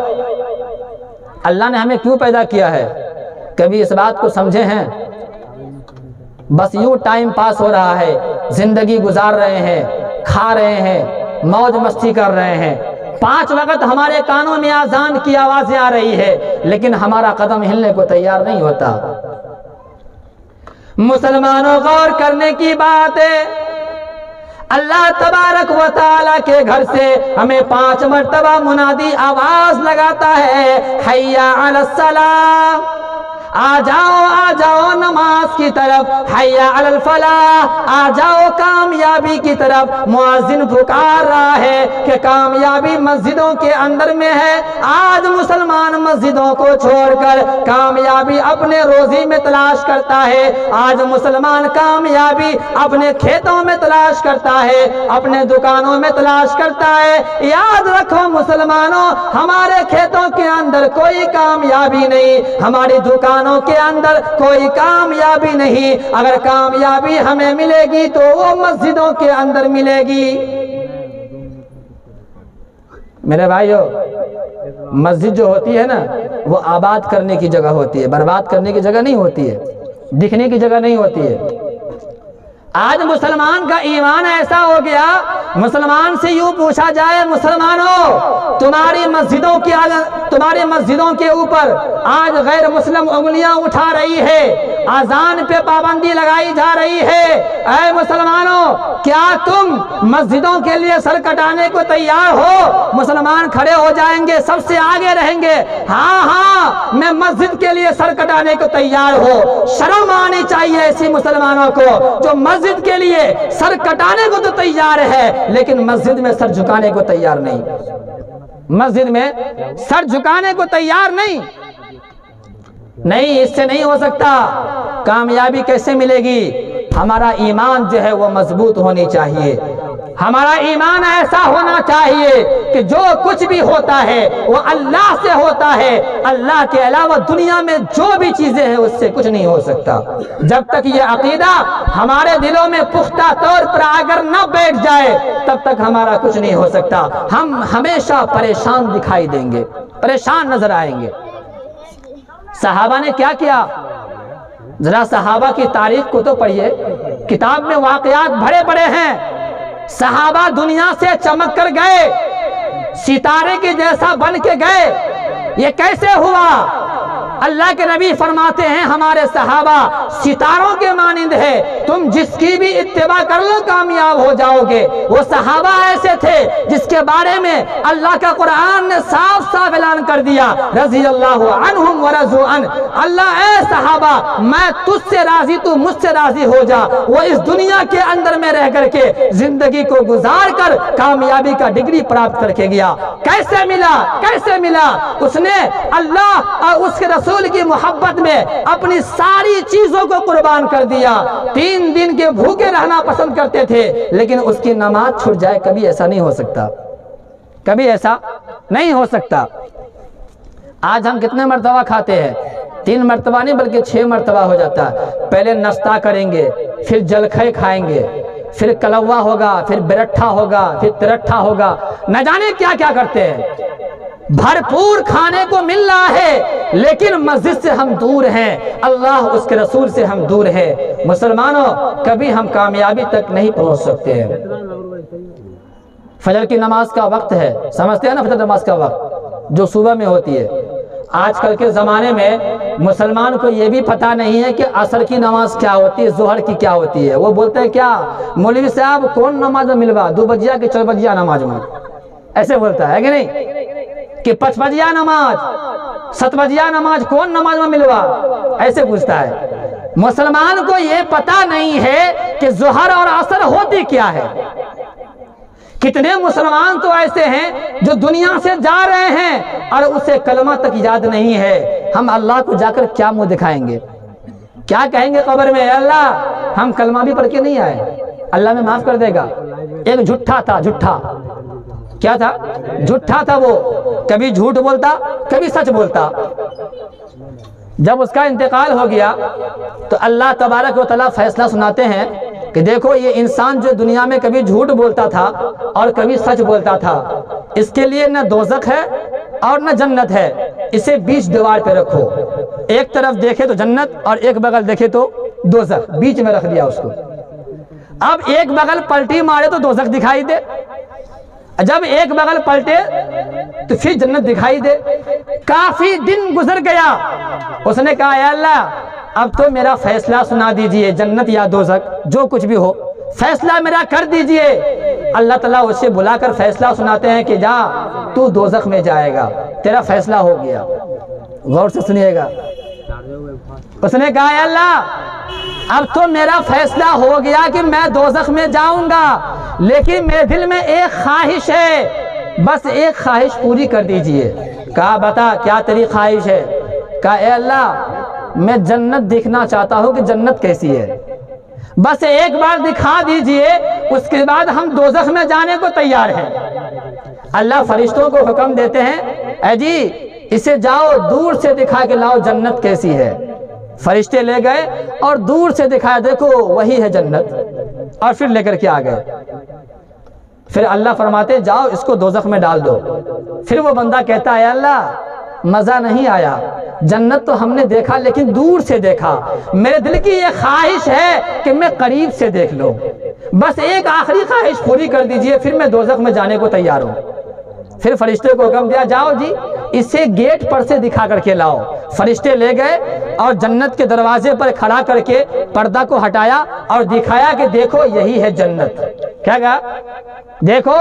[SPEAKER 1] اللہ نے ہمیں کیوں پیدا کیا ہے؟ کبھی اس بات کو سمجھے ہیں؟ بس یوں ٹائم پاس ہو رہا ہے، زندگی گزار رہے ہیں، کھا رہے ہیں، موج مستی کر رہے ہیں، 5 وقت ہمارے کانوں میں اذان کی آوازیں آ رہی ہے، لیکن ہمارا قدم ہلنے کو تیار نہیں ہوتا۔ مسلمانوں غور کرنے کی بات ہے، اللہ تبارک و تعالیٰ کے گھر سے ہمیں 5 مرتبہ منادی آواز لگاتا ہے، حی علی الصلاۃ، آ جاؤ نماز کی طرف، حی علی الفلاح، آ جاؤ کامیابی کی طرف۔ مؤذن پکار رہا ہے کہ کامیابی مسجدوں کے اندر میں ہے۔ آج مسلمان مسجدوں کو چھوڑ کر کامیابی اپنے روزی میں تلاش کرتا ہے، آج مسلمان کامیابی اپنے کھیتوں میں تلاش کرتا ہے، اپنے دکانوں میں تلاش کرتا ہے۔ یاد رکھو مسلمانوں، ہمارے کھیتوں کے اندر کوئی کامیابی نہیں، ہماری دکانوں کے اندر کوئی کامیابی نہیں۔ اگر کامیابی ہمیں ملے گی تو وہ مسجدوں کے اندر ملے گی۔ میرے بھائیو، مسجد جو ہوتی ہے نا وہ آباد کرنے کی جگہ ہوتی ہے، برباد کرنے کی جگہ نہیں ہوتی ہے، دکھنے کی جگہ نہیں ہوتی ہے۔ آج مسلمان کا ایمان ایسا ہو گیا، مسلمان سے یوں پوچھا جائے، مسلمانوں تمہاری مسجدوں کے اوپر آج غیر مسلم انگلیاں اٹھا رہی ہے، اذان پہ پابندی لگائی جا رہی ہے۔ اے مسلمانوں، کیا تم مسجدوں کے لیے سر کٹانے کو تیار ہو؟ مسلمان کھڑے ہو جائیں گے، سب سے آگے رہیں گے، ہاں میں مسجد کے لیے سر کٹانے کو تیار ہو۔ شرم آنی چاہیے ایسی مسلمانوں کو جو مسجد کے لیے سر کٹانے کو تو تیار ہے لیکن مسجد میں سر جھکانے کو تیار نہیں، مسجد میں سر جھکانے کو تیار نہیں۔ اس سے نہیں ہو سکتا۔ کامیابی کیسے ملے گی؟ ہمارا ایمان جو ہے وہ مضبوط ہونی چاہیے، ہمارا ایمان ایسا ہونا چاہیے کہ جو کچھ بھی ہوتا ہے وہ اللہ سے ہوتا ہے، اللہ کے علاوہ دنیا میں جو بھی چیزیں ہیں اس سے کچھ نہیں ہو سکتا۔ جب تک یہ عقیدہ ہمارے دلوں میں پختہ طور پر اگر نہ بیٹھ جائے تب تک ہمارا کچھ نہیں ہو سکتا، ہم ہمیشہ پریشان دکھائی دیں گے، پریشان نظر آئیں گے۔ صحابہ نے کیا کیا؟ ذرا صحابہ کی تاریخ کو تو پڑھیے، کتاب میں واقعات بڑے بڑے ہیں۔ صحابہ دنیا سے چمک کر گئے، ستارے کے جیسا بن کے گئے، یہ کیسے ہوا؟ اللہ کے نبی فرماتے ہیں ہمارے صحابہ ستاروں کے مانند ہے، تم جس کی بھی اتباع کر لو کامیاب ہو جاؤ گے۔ وہ صحابہ ایسے تھے جس کے بارے میں اللہ کا قرآن نے صاف صاف اعلان کر دیا، رضی اللہ عنہم ورضوا عنہ، اللہ اے صحابہ میں تجھ سے راضی، تو مجھ سے راضی ہو جا۔ وہ اس دنیا کے اندر میں رہ کر کے زندگی کو گزار کر کامیابی کا ڈگری پراپت کر کے گیا۔ کیسے ملا؟ کیسے ملا؟ اس نے اللہ اور اس کے رسول کی محبت میں اپنی ساری چیزوں کو قربان کر دیا۔ 3 دن کے بھوکے رہنا پسند کرتے تھے لیکن اس کی نماز چھوٹ جائے، کبھی ایسا نہیں ہو سکتا، کبھی ایسا نہیں ہو سکتا۔ آج ہم کتنے مرتبہ کھاتے ہیں؟ 3 مرتبہ نہیں بلکہ 6 مرتبہ ہو جاتا ہے۔ پہلے ناشتہ کریں گے، پھر جلکھے کھائیں گے، پھر کلوا ہوگا، پھر برٹھا ہوگا، پھر ترٹھا ہوگا، نہ جانے کیا کیا کرتے ہیں۔ بھرپور کھانے کو مل رہا ہے لیکن مسجد سے ہم دور ہیں، اللہ اس کے رسول سے ہم دور ہیں۔ مسلمانوں کبھی ہم کامیابی تک نہیں پہنچ سکتے ہیں۔ فجر کی نماز کا وقت ہے، سمجھتے ہیں نا فجر نماز کا وقت؟ جو صبح میں ہوتی ہے۔ آج کل کے زمانے میں مسلمان کو یہ بھی پتہ نہیں ہے کہ عصر کی نماز کیا ہوتی ہے، ظہر کی کیا ہوتی ہے۔ وہ بولتے ہیں کیا مولوی صاحب کون نماز میں ملوا، 2 بجیا کہ 4 بجیا نماز میں، ایسے بولتا ہے کہ نہیں، کہ 5 بجیا نماز 7 بجیا نماز کون نماز میں ملوا، ایسے پوچھتا ہے۔ مسلمان کو یہ پتہ نہیں ہے کہ ظہر اور عصر ہوتی کیا ہے۔ کتنے مسلمان تو ایسے ہیں جو دنیا سے جا رہے ہیں اور اسے کلمہ تک یاد نہیں ہے۔ ہم اللہ کو جا کر کیا منہ دکھائیں گے، کیا کہیں گے قبر میں، اے اللہ ہم کلمہ بھی پڑھ کے نہیں آئے، اللہ میں معاف کر دے گا۔ ایک جھٹا تھا، جھٹا کیا تھا، جھٹا تھا، وہ کبھی جھوٹ بولتا کبھی سچ بولتا۔ جب اس کا انتقال ہو گیا تو اللہ تبارک و تعالیٰ فیصلہ سناتے ہیں کہ دیکھو یہ انسان جو دنیا میں کبھی جھوٹ بولتا تھا اور کبھی سچ بولتا تھا، اس کے لیے نہ دوزخ ہے اور نہ جنت ہے، اسے بیچ دیوار پہ رکھو، ایک طرف دیکھے تو جنت اور ایک بغل دیکھے تو دوزخ، بیچ میں رکھ دیا اس کو۔ اب ایک بغل پلٹی مارے تو دوزخ دکھائی دے، جب ایک بغل پلٹے تو پھر جنت دکھائی دے۔ کافی دن گزر گیا، اس نے کہا اے اللہ اب تو میرا فیصلہ سنا دیجئے، جنت یا دوزخ جو کچھ بھی ہو فیصلہ میرا کر دیجئے۔ اللہ تعالیٰ اسے بلا کر فیصلہ سناتے ہیں کہ جا تو دوزخ میں جائے گا، تیرا فیصلہ ہو گیا۔ غور سے سنیے گا، اس نے کہا اے اللہ اب تو میرا فیصلہ ہو گیا کہ میں دوزخ میں جاؤں گا، لیکن میرے دل میں ایک خواہش ہے، بس ایک خواہش پوری کر دیجئے۔ کہا بتا کیا تیری خواہش ہے؟ کہا اے اللہ میں جنت دیکھنا چاہتا ہوں کہ جنت کیسی ہے، بس ایک بار دکھا دیجئے، اس کے بعد ہم دوزخ میں جانے کو تیار ہیں۔ اللہ فرشتوں کو حکم دیتے ہیں اے جی اسے جاؤ دور سے دکھا کے لاؤ جنت کیسی ہے۔ فرشتے لے گئے اور دور سے دکھایا، دیکھو وہی ہے جنت، اور پھر لے کر کے آ گئے۔ پھر اللہ فرماتے جاؤ اس کو دوزخ میں ڈال دو۔ پھر وہ بندہ کہتا ہے اے اللہ مزہ نہیں آیا، جنت تو ہم نے دیکھا لیکن دور سے دیکھا، میرے دل کی یہ خواہش ہے کہ میں قریب سے دیکھ لوں، بس ایک آخری خواہش پوری کر دیجئے، پھر میں دوزخ میں جانے کو تیار ہوں۔ پھر فرشتے کو حکم دیا جاؤ جی اسے گیٹ پر سے دکھا کر کے لاؤ۔ فرشتے لے گئے اور جنت کے دروازے پر کھڑا کر کے پردہ کو ہٹایا اور دکھایا کہ دیکھو یہی ہے جنت۔ کیا کہا؟ دیکھو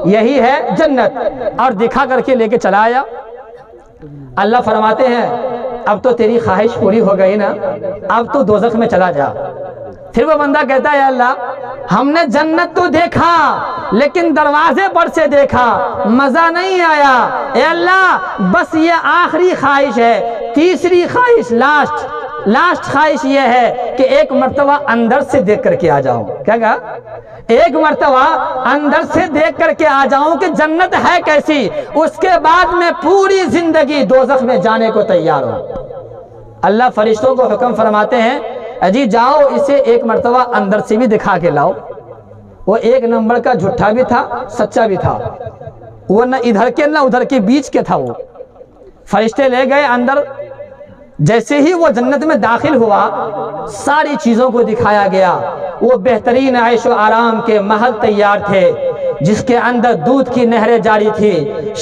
[SPEAKER 1] یہی ہے جنت، اور دکھا کر کے لے کے چلا آیا۔ اللہ فرماتے ہیں اب تو تیری خواہش پوری ہو گئی نا، اب تو دوزخ میں چلا جا۔ پھر وہ بندہ کہتا ہے اللہ ہم نے جنت تو دیکھا لیکن دروازے پر سے دیکھا، مزہ نہیں آیا، اے اللہ بس یہ آخری خواہش ہے، تیسری خواہش لاسٹ خواہش یہ ہے کہ ایک مرتبہ اندر سے دیکھ کر کے آ جاؤں۔ کیا کہا؟ ایک مرتبہ اندر سے دیکھ کر کے آ جاؤں کہ جنت ہے کیسی، اس کے بعد میں پوری زندگی دوزخ میں جانے کو تیار ہوں۔ اللہ فرشتوں کو حکم فرماتے ہیں اجی جاؤ اسے ایک مرتبہ اندر سے بھی دکھا کے لاؤ۔ وہ ایک نمبر کا جھوٹا بھی تھا سچا بھی تھا، وہ نہ ادھر کے نہ ادھر کے بیچ کے تھا۔ وہ فرشتے لے گئے اندر، جیسے ہی وہ جنت میں داخل ہوا ساری چیزوں کو دکھایا گیا۔ وہ بہترین عیش و آرام کے محل تیار تھے جس کے اندر دودھ کی نہریں جاری تھی،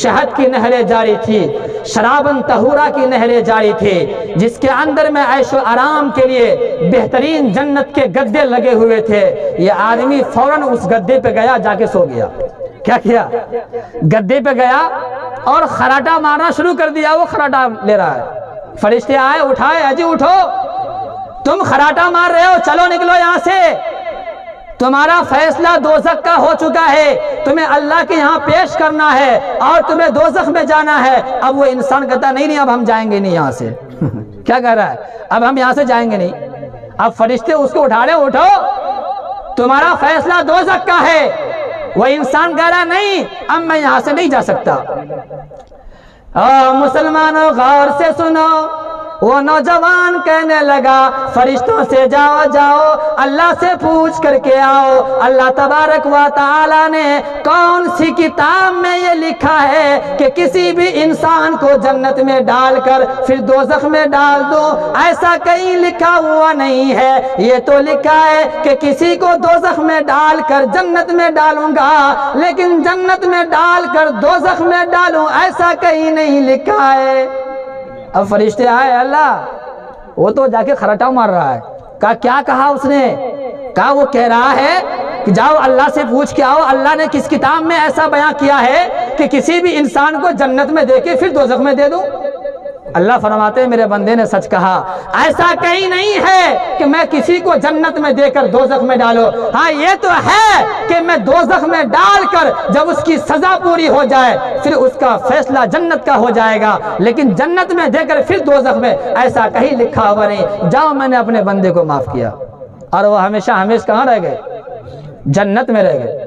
[SPEAKER 1] شہد کی نہریں جاری تھی، شرابن طہورہ کی نہریں جاری تھی، جس کے اندر میں عیش و آرام کے لیے بہترین جنت کے گدے لگے ہوئے تھے۔ یہ آدمی فوراً اس گدے پہ گیا، جا کے سو گیا۔ کیا کیا؟ گدے پہ گیا اور خراٹا مارنا شروع کر دیا۔ وہ خراٹا لے رہا ہے، فرشتے آئے اٹھائے اجی اٹھو تم خراٹا مار رہے ہو، چلو نکلو یہاں سے، تمہارا فیصلہ دوزخ کا ہو چکا ہے، تمہیں اللہ کے یہاں پیش کرنا ہے اور تمہیں دوزخ میں جانا ہے۔ اب وہ انسان کہتا نہیں اب ہم جائیں گے نہیں یہاں سے۔ کیا کہہ رہا ہے؟ اب ہم یہاں سے جائیں گے نہیں۔ اب فرشتے اس کو اٹھا رہے، اٹھو تمہارا فیصلہ دوزخ کا ہے۔ وہ انسان کہہ رہا نہیں اب میں یہاں سے نہیں جا سکتا۔ مسلمانوں غور سے سنو، وہ نوجوان کہنے لگا فرشتوں سے جاؤ جاؤ اللہ سے پوچھ کر کے آؤ اللہ تبارک و تعالی نے کون سی کتاب میں یہ لکھا ہے کہ کسی بھی انسان کو جنت میں ڈال کر پھر دوزخ میں ڈال دوں؟ ایسا کہیں لکھا ہوا نہیں ہے، یہ تو لکھا ہے کہ کسی کو دوزخ میں ڈال کر جنت میں ڈالوں گا، لیکن جنت میں ڈال کر دوزخ میں ڈالوں ایسا کہیں نہیں لکھا ہے۔ اب فرشتے آئے، اللہ وہ تو جا کے خراٹا مار رہا ہے۔ کہا کیا کہا اس نے؟ کہا وہ کہہ رہا ہے کہ جاؤ اللہ سے پوچھ کے آؤ اللہ نے کس کتاب میں ایسا بیان کیا ہے کہ کسی بھی انسان کو جنت میں دے کے پھر دوزخ میں دے دوں؟ اللہ فرماتے ہیں میرے بندے نے سچ کہا، ایسا کہیں نہیں ہے کہ میں کسی کو جنت میں دے کر دوزخ میں ڈالوں، ہاں یہ تو ہے کہ میں دوزخ میں ڈال کر جب اس کی سزا پوری ہو جائے پھر اس کا فیصلہ جنت کا ہو جائے گا، لیکن جنت میں دے کر پھر دوزخ میں ایسا کہیں لکھا ہوا نہیں۔ جاؤ میں نے اپنے بندے کو معاف کیا، اور وہ ہمیشہ ہمیشہ کہاں رہ گئے؟ جنت میں رہ گئے۔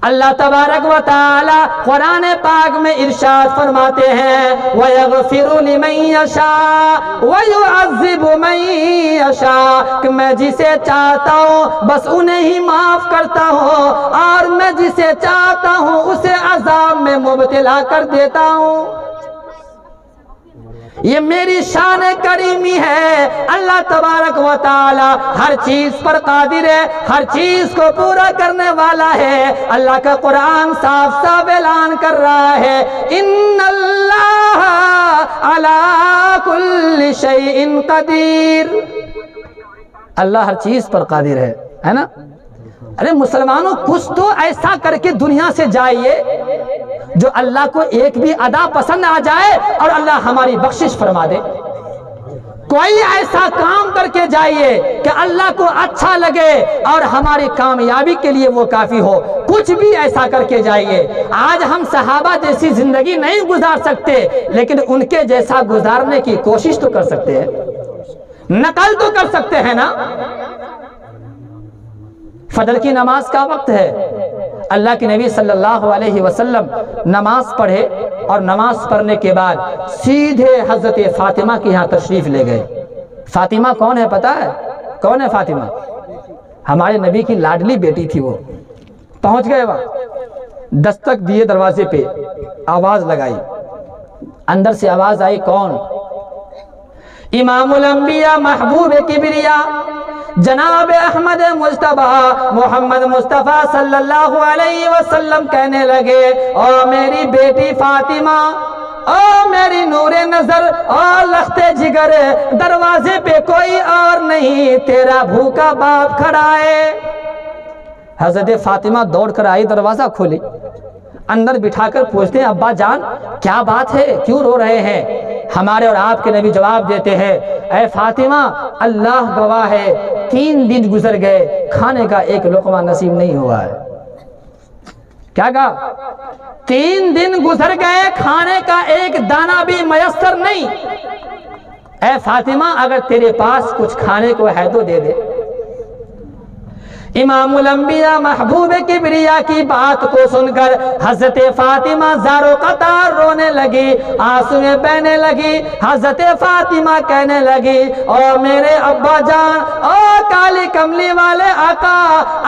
[SPEAKER 1] اللہ تبارک و تعالی قرآن پاک میں ارشاد فرماتے ہیں وَيَغْفِرُ لِمَن يَشَاءُ وَيُعَذِّبُ مَن يَشَاءُ، کہ میں جسے چاہتا ہوں بس انہیں ہی معاف کرتا ہوں، اور میں جسے چاہتا ہوں اسے عذاب میں مبتلا کر دیتا ہوں۔ یہ میری شان کریمی ہے۔ اللہ تبارک و تعالی ہر چیز پر قادر ہے، ہر چیز کو پورا کرنے والا ہے۔ اللہ کا قرآن صاف صاف اعلان کر رہا ہے ان اللہ علی کل شیء قدیر، اللہ ہر چیز پر قادر ہے نا؟ ارے مسلمانوں کچھ تو ایسا کر کے دنیا سے جائیے جو اللہ کو ایک بھی ادا پسند آ جائے اور اللہ ہماری بخشش فرما دے۔ کوئی ایسا کام کر کے جائیے کہ اللہ کو اچھا لگے اور ہماری کامیابی کے لیے وہ کافی ہو، کچھ بھی ایسا کر کے جائیے۔ آج ہم صحابہ جیسی زندگی نہیں گزار سکتے، لیکن ان کے جیسا گزارنے کی کوشش تو کر سکتے ہیں، نقل تو کر سکتے ہیں نا۔ فجر کی نماز کا وقت ہے، اللہ کے نبی صلی اللہ علیہ وسلم نماز پڑھے اور نماز پڑھنے کے بعد سیدھے حضرت فاطمہ کے یہاں تشریف لے گئے۔ فاطمہ کون ہے پتہ ہے؟ کون ہے فاطمہ؟ ہمارے نبی کی لاڈلی بیٹی تھی۔ وہ پہنچ گئے وہاں، دستک دیے دروازے پہ، آواز لگائی، اندر سے آواز آئی، کون؟ امام الانبیاء محبوب کبریا جناب احمد مصطفیٰ محمد مصطفیٰ صلی اللہ علیہ وسلم کہنے لگے او میری بیٹی فاطمہ، او میری نور نظر، او لخت جگر، دروازے پہ کوئی اور نہیں، تیرا بھوکا باپ کھڑا ہے۔ حضرت فاطمہ دوڑ کر آئی، دروازہ کھولی، اندر بٹھا کر پوچھتے ہیں ابا جان کیا بات ہے، کیوں رو رہے ہیں؟ ہمارے اور آپ کے نبی جواب دیتے ہیں اے فاطمہ اللہ گواہ ہے 3 دن گزر گئے، کھانے کا ایک لقمہ نصیب نہیں ہوا ہے۔ کیا کہا؟ 3 دن گزر گئے، کھانے کا ایک دانہ بھی میسر نہیں۔ اے فاطمہ اگر تیرے پاس کچھ کھانے کو ہے تو دے دے۔ امام الانبیاء محبوب کبریا کی بات کو سن کر حضرت فاطمہ زارو قطار رونے لگی، آنسویں بہنے لگی۔ حضرت فاطمہ کہنے لگی او میرے ابا جان، او کالی کملی والے آقا،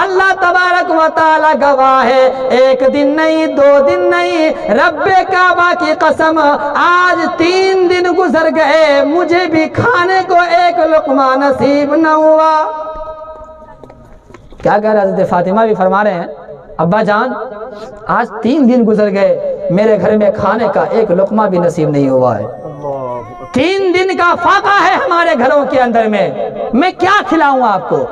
[SPEAKER 1] اللہ تبارک و تعالی گواہ ہے 1 دن نہیں 2 دن نہیں، رب کعبہ کی قسم آج 3 دن گزر گئے، مجھے بھی کھانے کو ایک لقمہ نصیب نہ ہوا۔ کیا کہہ رہے حضرت فاطمہ بھی فرما رہے ہیں ابا جان آج 3 دن گزر گئے، میرے گھر میں کھانے کا ایک لقمہ بھی نصیب نہیں ہوا ہے۔ 3 دن کا فاقہ ہے ہمارے گھروں کے اندر میں کیا کھلاؤں آپ کو؟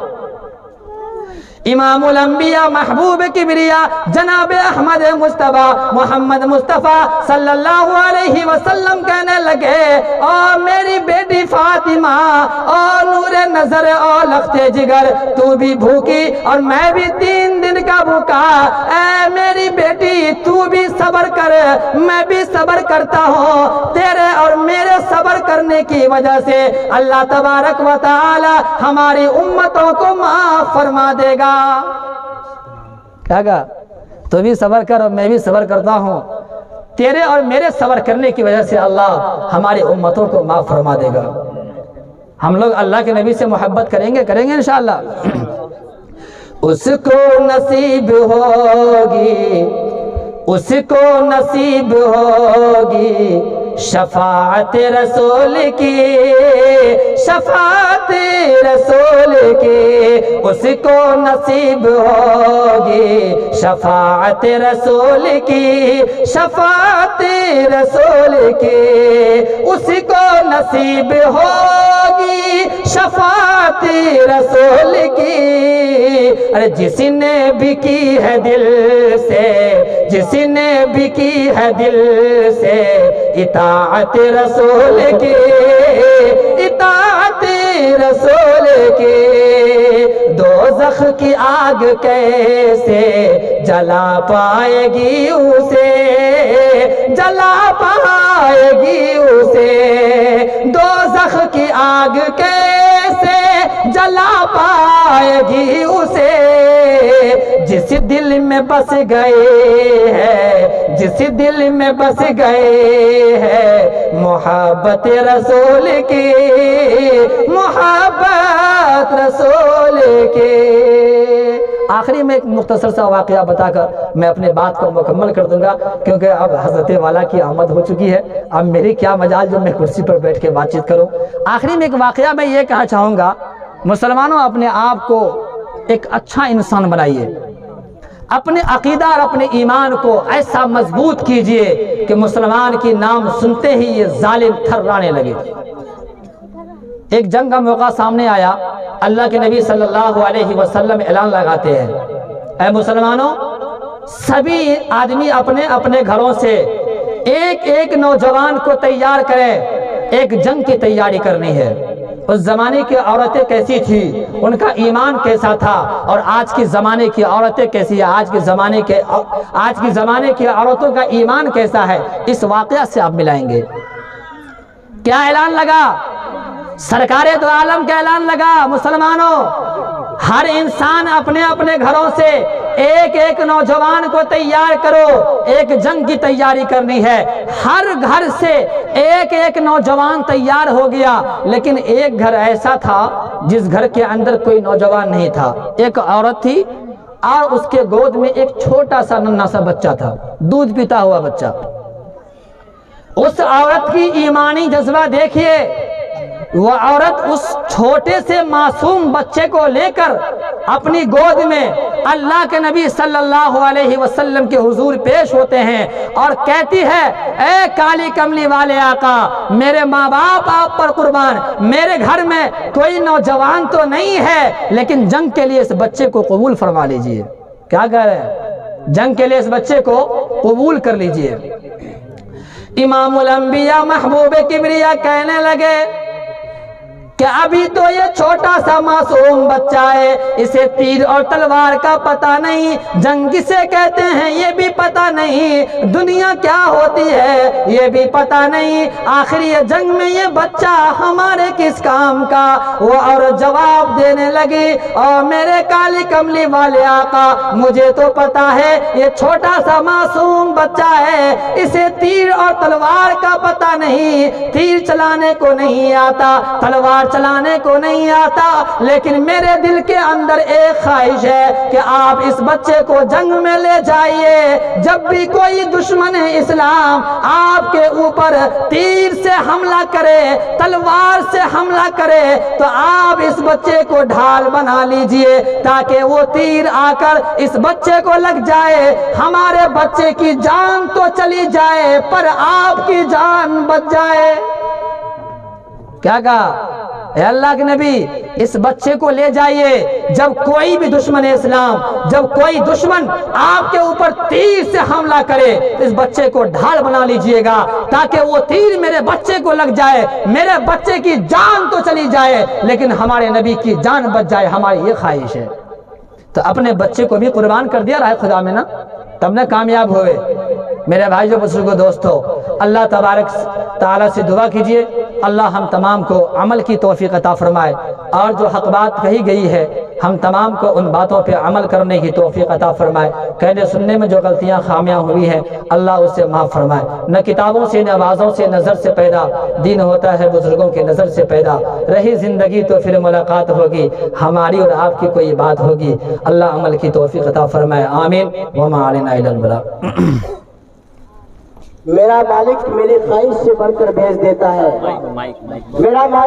[SPEAKER 1] امام الانبیاء محبوب کبریا جناب احمد مصطفیٰ محمد مصطفیٰ صلی اللہ علیہ وسلم کہنے لگے او میری بیٹی فاطمہ، او نور نظر، او لخت جگر، تو بھی بھوکی اور میں بھی 3 دن کا بھوکا، اے میری بیٹی تو بھی صبر کر، میں بھی صبر کرتا ہوں، تیرے اور میرے صبر کرنے کی وجہ سے اللہ تبارک و تعالی ہماری امتوں کو معاف فرما دے گا۔ کیا کہا؟ تو بھی صبر کر اور میں بھی صبر کرتا ہوں، تیرے اور میرے صبر کرنے کی وجہ سے اللہ ہماری امتوں کو معاف فرما دے گا۔ ہم لوگ اللہ کے نبی سے محبت کریں گے انشاءاللہ۔ اس کو نصیب ہوگی، اس کو نصیب ہوگی شفاعت رسول کی، شفاعت رسول کی، اس کو نصیب ہوگی شفاعت رسول کی، شفاعت رسول کی، اس کو نصیب ہوگی شفاعت رسول کی۔ ارے جس نے بھی کی ہے دل سے، جس نے بھی کی ہے دل سے اطاعت رسول کی، اطاعت رسول کی، دوزخ کی آگ کیسے جلا پائے گی اسے، جلا پائے گی اسے، دوزخ کی آگ کیسے جلا پائے گی اسے، جس دل میں بس گئے ہے، جس دل میں بس گئے ہے محبت رسول کی، محبت رسول کی۔ آخری میں ایک مختصر سا واقعہ بتا کر میں اپنے بات کو مکمل کر دوں گا، کیونکہ اب حضرت والا کی آمد ہو چکی ہے، اب میری کیا مجال جو میں کرسی پر بیٹھ کے بات چیت کروں۔ آخری میں ایک واقعہ میں یہ کہنا چاہوں گا، مسلمانوں اپنے آپ کو ایک اچھا انسان بنائیے، اپنے عقیدہ اور اپنے ایمان کو ایسا مضبوط کیجئے کہ مسلمان کی نام سنتے ہی یہ ظالم تھرانے لگے۔ ایک جنگ کا موقع سامنے آیا، اللہ کے نبی صلی اللہ علیہ وسلم اعلان لگاتے ہیں، اے مسلمانوں، سبھی آدمی اپنے اپنے گھروں سے ایک ایک نوجوان کو تیار کریں، ایک جنگ کی تیاری کرنی ہے۔ اس زمانے کی عورتیں کیسی تھی، ان کا ایمان کیسا تھا، اور آج کی زمانے کی عورتیں کیسی ہیں، آج کے زمانے کی عورتوں کا ایمان کیسا ہے، اس واقعہ سے آپ ملائیں گے۔ کیا اعلان لگا؟ سرکار دو عالم کا اعلان لگا، مسلمانوں ہر انسان اپنے اپنے گھروں سے ایک ایک نوجوان کو تیار کرو، ایک جنگ کی تیاری کرنی ہے۔ ہر گھر سے ایک ایک نوجوان تیار ہو گیا، لیکن ایک گھر ایسا تھا جس گھر کے اندر کوئی نوجوان نہیں تھا۔ ایک عورت تھی اور اس کے گود میں ایک چھوٹا سا ننھا سا بچہ تھا، دودھ پیتا ہوا بچہ۔ اس عورت کی ایمانی جذبہ دیکھیے، وہ عورت اس چھوٹے سے معصوم بچے کو لے کر اپنی گود میں اللہ کے نبی صلی اللہ علیہ وسلم کے حضور پیش ہوتے ہیں اور کہتی ہے، اے کالی کملی والے آقا، میرے ماں باپ آپ پر قربان، میرے گھر میں کوئی نوجوان تو نہیں ہے، لیکن جنگ کے لیے اس بچے کو قبول فرما لیجئے۔ کیا کہہ رہے ہیں؟ جنگ کے لیے اس بچے کو قبول کر لیجئے۔ امام الانبیاء محبوب کبریا کہنے لگے کہ ابھی تو یہ چھوٹا سا معصوم بچہ ہے، اسے تیر اور تلوار کا پتہ نہیں، جنگ کسے کہتے ہیں یہ بھی پتہ نہیں، دنیا کیا ہوتی ہے یہ بھی پتہ نہیں، آخر یہ جنگ میں یہ بچہ ہمارے کس کام کا؟ وہ عورت جواب دینے لگی، اور میرے کالی کملی والے آقا، مجھے تو پتہ ہے یہ چھوٹا سا معصوم بچہ ہے، اسے تیر اور تلوار کا پتہ نہیں، تیر چلانے کو نہیں آتا، تلوار چلانے کو نہیں آتا، لیکن میرے دل کے اندر ایک خواہش ہے کہ آپ اس بچے کو جنگ میں لے جائیے، جب بھی کوئی دشمن اسلام آپ کے اوپر تیر سے حملہ کرے، تلوار سے حملہ کرے، تو آپ اس بچے کو ڈھال بنا لیجئے تاکہ وہ تیر آ کر اس بچے کو لگ جائے، ہمارے بچے کی جان تو چلی جائے پر آپ کی جان بچ جائے۔ کیا کہا؟ اے اللہ کے نبی، اس بچے کو لے جائیے، جب کوئی بھی دشمن اسلام، جب کوئی دشمن آپ کے اوپر تیر سے حملہ کرے، اس بچے کو ڈھال بنا لیجئے گا تاکہ وہ تیر میرے بچے کو لگ جائے، میرے بچے کی جان تو چلی جائے لیکن ہمارے نبی کی جان بچ جائے، ہماری یہ خواہش ہے۔ تو اپنے بچے کو بھی قربان کر دیا راہ خدا میں نا، تب نہ کامیاب ہوئے۔ میرے بھائیو بزرگوں دوستو، اللہ تبارک تعالیٰ سے دعا کیجئے اللہ ہم تمام کو عمل کی توفیق عطا فرمائے، اور جو حق بات کہی گئی ہے ہم تمام کو ان باتوں پہ عمل کرنے کی توفیق عطا فرمائے۔ کہنے سننے میں جو غلطیاں خامیاں ہوئی ہیں اللہ اسے معاف فرمائے۔ نہ کتابوں سے نہ آوازوں سے نظر سے پیدا دین ہوتا ہے بزرگوں کی نظر سے پیدا، رہی زندگی تو پھر ملاقات ہوگی، ہماری اور آپ کی کوئی بات ہوگی۔ اللہ عمل کی توفیق عطا فرمائے، آمین۔ وما علینا الا البلاغ۔
[SPEAKER 3] میرا مالک میری خواہش سے بڑھ کر بھیج دیتا ہے، میرا مالک